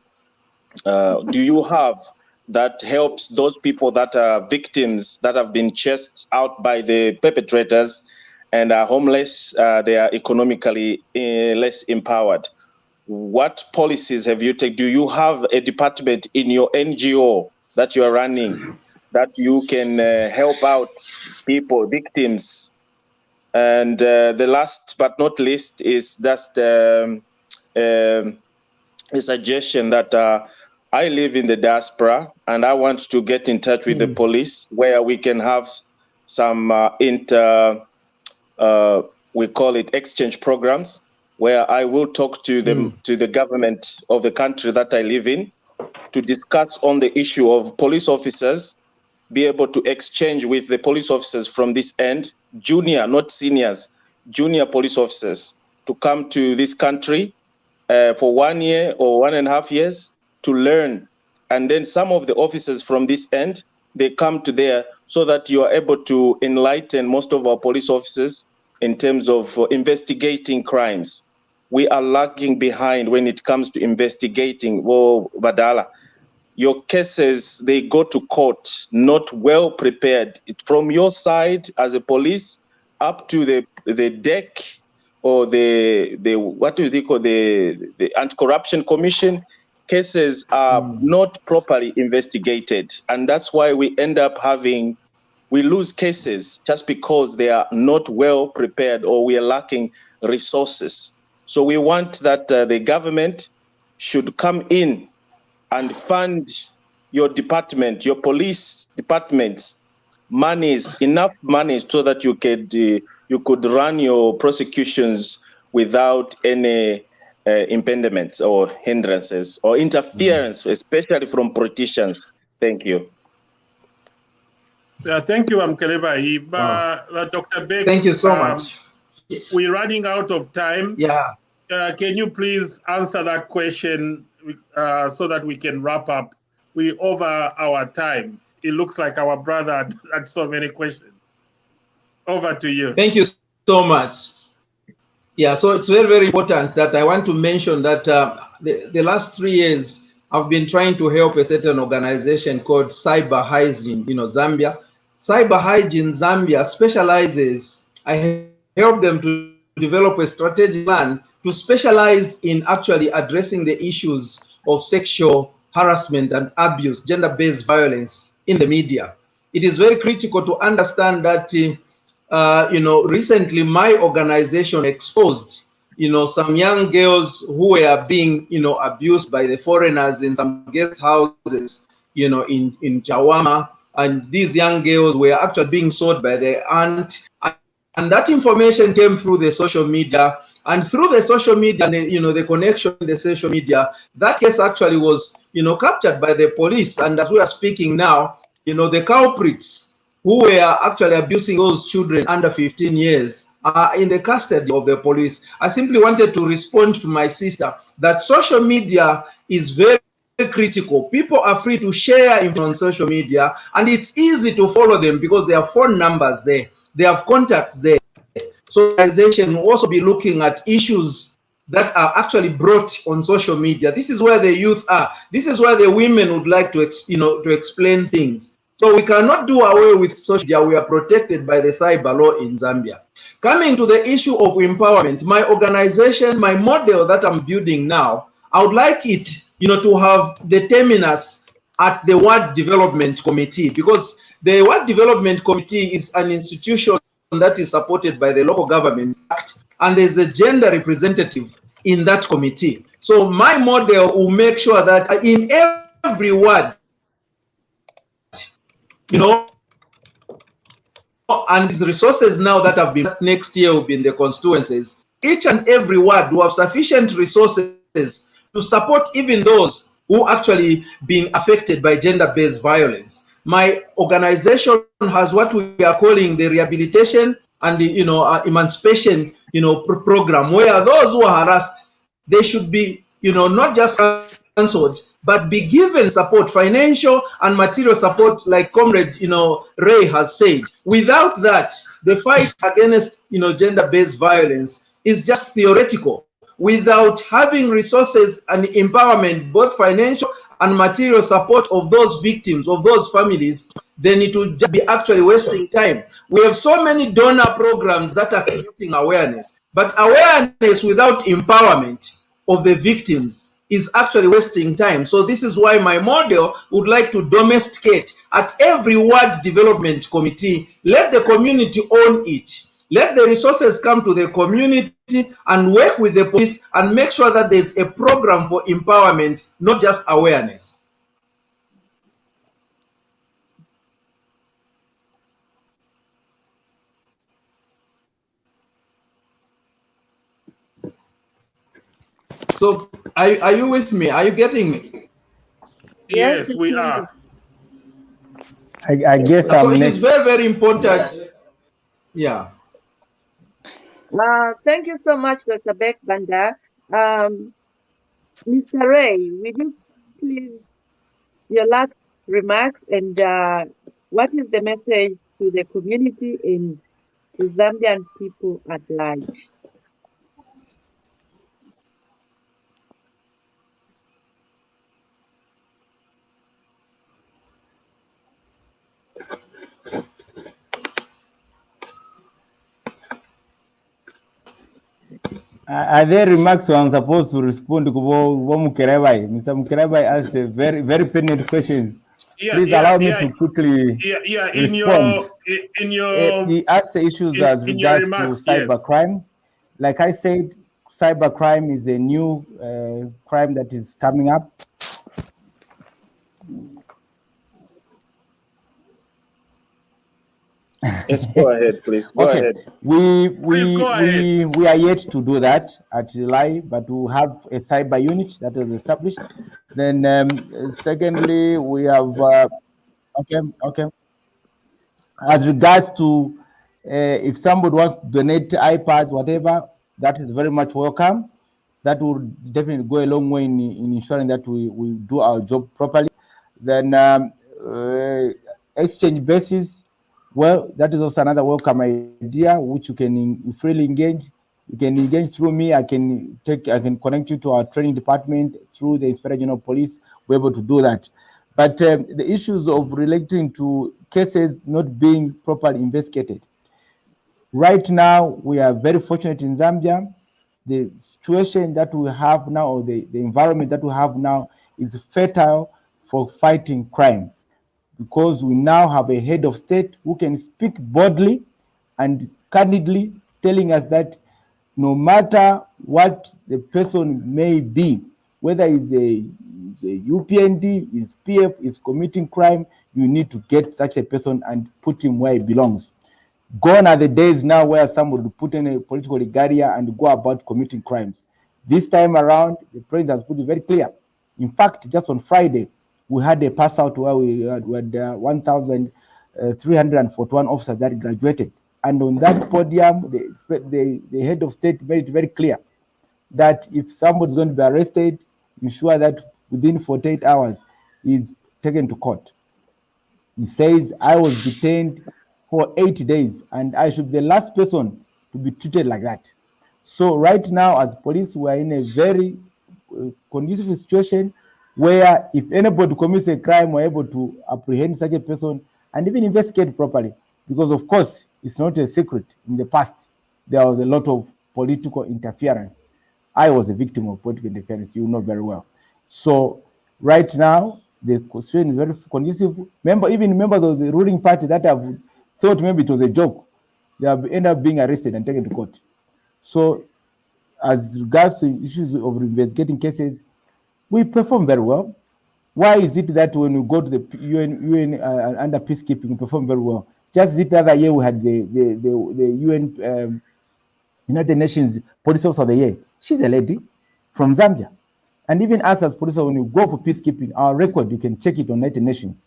you have that helps those people that are victims that have been chased out by the perpetrators and are homeless, they are economically less empowered. What policies have you taken? Do you have a department in your NGO that you are running that you can help out people, victims? And the last but not least is just a suggestion that I live in the diaspora and I want to get in touch with the police where we can have some we call it exchange programs, where I will talk to them, to the government of the country that I live in, to discuss on the issue of police officers, be able to exchange with the police officers from this end, junior, not seniors, junior police officers, to come to this country for 1 year or 1.5 years to learn. And then some of the officers from this end, they come to there so that you are able to enlighten most of our police officers in terms of investigating crimes. We are lagging behind when it comes to investigating. Whoa, Badala. Your cases, they go to court not well prepared. From your side as a police up to the deck or the what do they call the Anti-Corruption Commission, cases are not properly investigated. And that's why we end up we lose cases just because they are not well prepared or we are lacking resources. So we want that the government should come in and fund your department, your police departments, enough money so that you could run your prosecutions without any impediments or hindrances or interference, especially from politicians. Thank you. Thank you, Mkeleba. Dr. Beck, thank you so much. We're running out of time. Yeah. Can you please answer that question so that we can wrap up? We're over our time. It looks like our brother had so many questions. Over to you. Thank you so much. Yeah, so it's very, very important that I want to mention that the last 3 years, I've been trying to help a certain organization called Cyber Hygiene, Zambia. Cyber Hygiene Zambia specializes, I help them to develop a strategic plan to specialize in actually addressing the issues of sexual harassment and abuse, gender-based violence in the media. It is very critical to understand that, recently my organization exposed, some young girls who were being, abused by the foreigners in some guest houses, in Chawama, and these young girls were actually being sold by their aunt. And that information came through the social media, and through the social media, the connection in the social media, that case actually was, captured by the police. And as we are speaking now, the culprits who were actually abusing those children under 15 years are in the custody of the police. I simply wanted to respond to my sister that social media is very critical. People are free to share information on social media, and it's easy to follow them because there are phone numbers there. They have contacts there. So organization will also be looking at issues that are actually brought on social media. This is where the youth are. This is where the women would like to, to explain things. So we cannot do away with social media. We are protected by the cyber law in Zambia. Coming to the issue of empowerment, my organization, my model that I'm building now, I would like it, to have the terminus at the Ward Development Committee, because the Ward Development Committee is an institution that is supported by the Local Government Act, and there's a gender representative in that committee. So my model will make sure that in every ward, and these resources now that have been next year will be in the constituencies, each and every ward will have sufficient resources to support even those who actually been affected by gender-based violence. My organization has what we are calling the rehabilitation and the emancipation program, where those who are harassed, they should be not just cancelled, but be given support, financial and material support, like Comrade Ray has said. Without that, the fight against gender-based violence is just theoretical. Without having resources and empowerment, both financial and material support of those victims, of those families, then it will just be actually wasting time. We have so many donor programs that are creating awareness, but awareness without empowerment of the victims is actually wasting time. So this is why my model would like to domesticate at every ward development committee. Let the community own it. Let the resources come to the community and work with the police and make sure that there's a program for empowerment, not just awareness. So are you with me? Are you getting me? Yes, we are. I guess so it is very, very important. Yeah. Thank you so much, Dr. Beck Banda. Mr. Ray, will you please your last remarks and what is the message to the community and to Zambian people at large? Are there remarks I'm supposed to respond to Mr. Mukerebai asked very, very pertinent questions. Please allow me to quickly respond. He asked the issues as regards to cybercrime. Yes. Like I said, cybercrime is a new crime that is coming up. Yes, go ahead, please. Go ahead. We are yet to do that at July, but we have a cyber unit that is established. Then, secondly, we have as regards to if somebody wants to donate iPads, whatever, that is very much welcome. That will definitely go a long way in ensuring that we do our job properly. Then exchange basis. Well, that is also another welcome idea, which you can freely engage. You can engage through me. I can connect you to our training department through the Inspector General of Police. We're able to do that. But the issues of relating to cases not being properly investigated. Right now, we are very fortunate in Zambia. The situation that we have now, or the environment that we have now, is fertile for fighting crime, because we now have a head of state who can speak boldly and candidly, telling us that no matter what the person may be, whether it's a UPND, is PF, is committing crime, you need to get such a person and put him where he belongs. Gone are the days now where somebody would put in a political regalia and go about committing crimes. This time around, the president has put it very clear. In fact, just on Friday, we had a pass out where we had 1,341 officers that graduated. And on that podium, the head of state made it very clear that if somebody's going to be arrested, ensure that within 48 hours he's taken to court. He says, I was detained for 8 days and I should be the last person to be treated like that. So right now, as police, we are in a very conducive situation where if anybody commits a crime, we're able to apprehend such a person and even investigate properly. Because of course, it's not a secret. In the past, there was a lot of political interference. I was a victim of political interference, you know very well. So right now, the situation is very conducive. Even members of the ruling party that have thought maybe it was a joke, they have ended up being arrested and taken to court. So as regards to issues of investigating cases, we perform very well. Why is it that when we go to the UN under peacekeeping, we perform very well? Just the other year, we had the UN United Nations Police Officer of the Year. She's a lady from Zambia. And even us as police, when you go for peacekeeping, our record, you can check it on United Nations.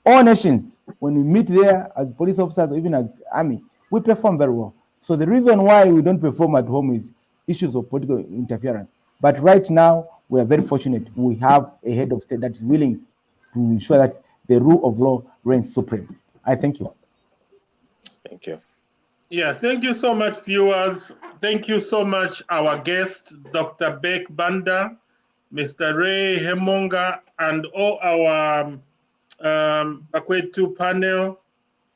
All nations, when we meet there as police officers, or even as army, we perform very well. So the reason why we don't perform at home is issues of political interference. But right now, we are very fortunate. We have a head of state that is willing to ensure that the rule of law reigns supreme. I thank you. Thank you. Yeah, thank you so much, viewers. Thank you so much, our guest, Dr. Beck Banda, Mr. Ray Hemonga, and all our BAKWETU panel.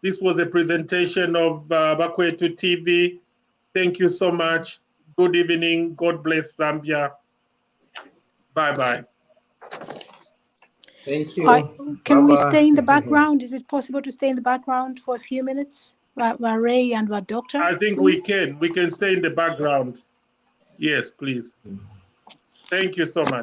This was a presentation of BAKWETU TV. Thank you so much. Good evening. God bless Zambia. Bye-bye. Thank you. Can we stay in the background? Is it possible to stay in the background for a few minutes? While Ray and our doctor? I think please? We can stay in the background. Yes, please. Thank you so much.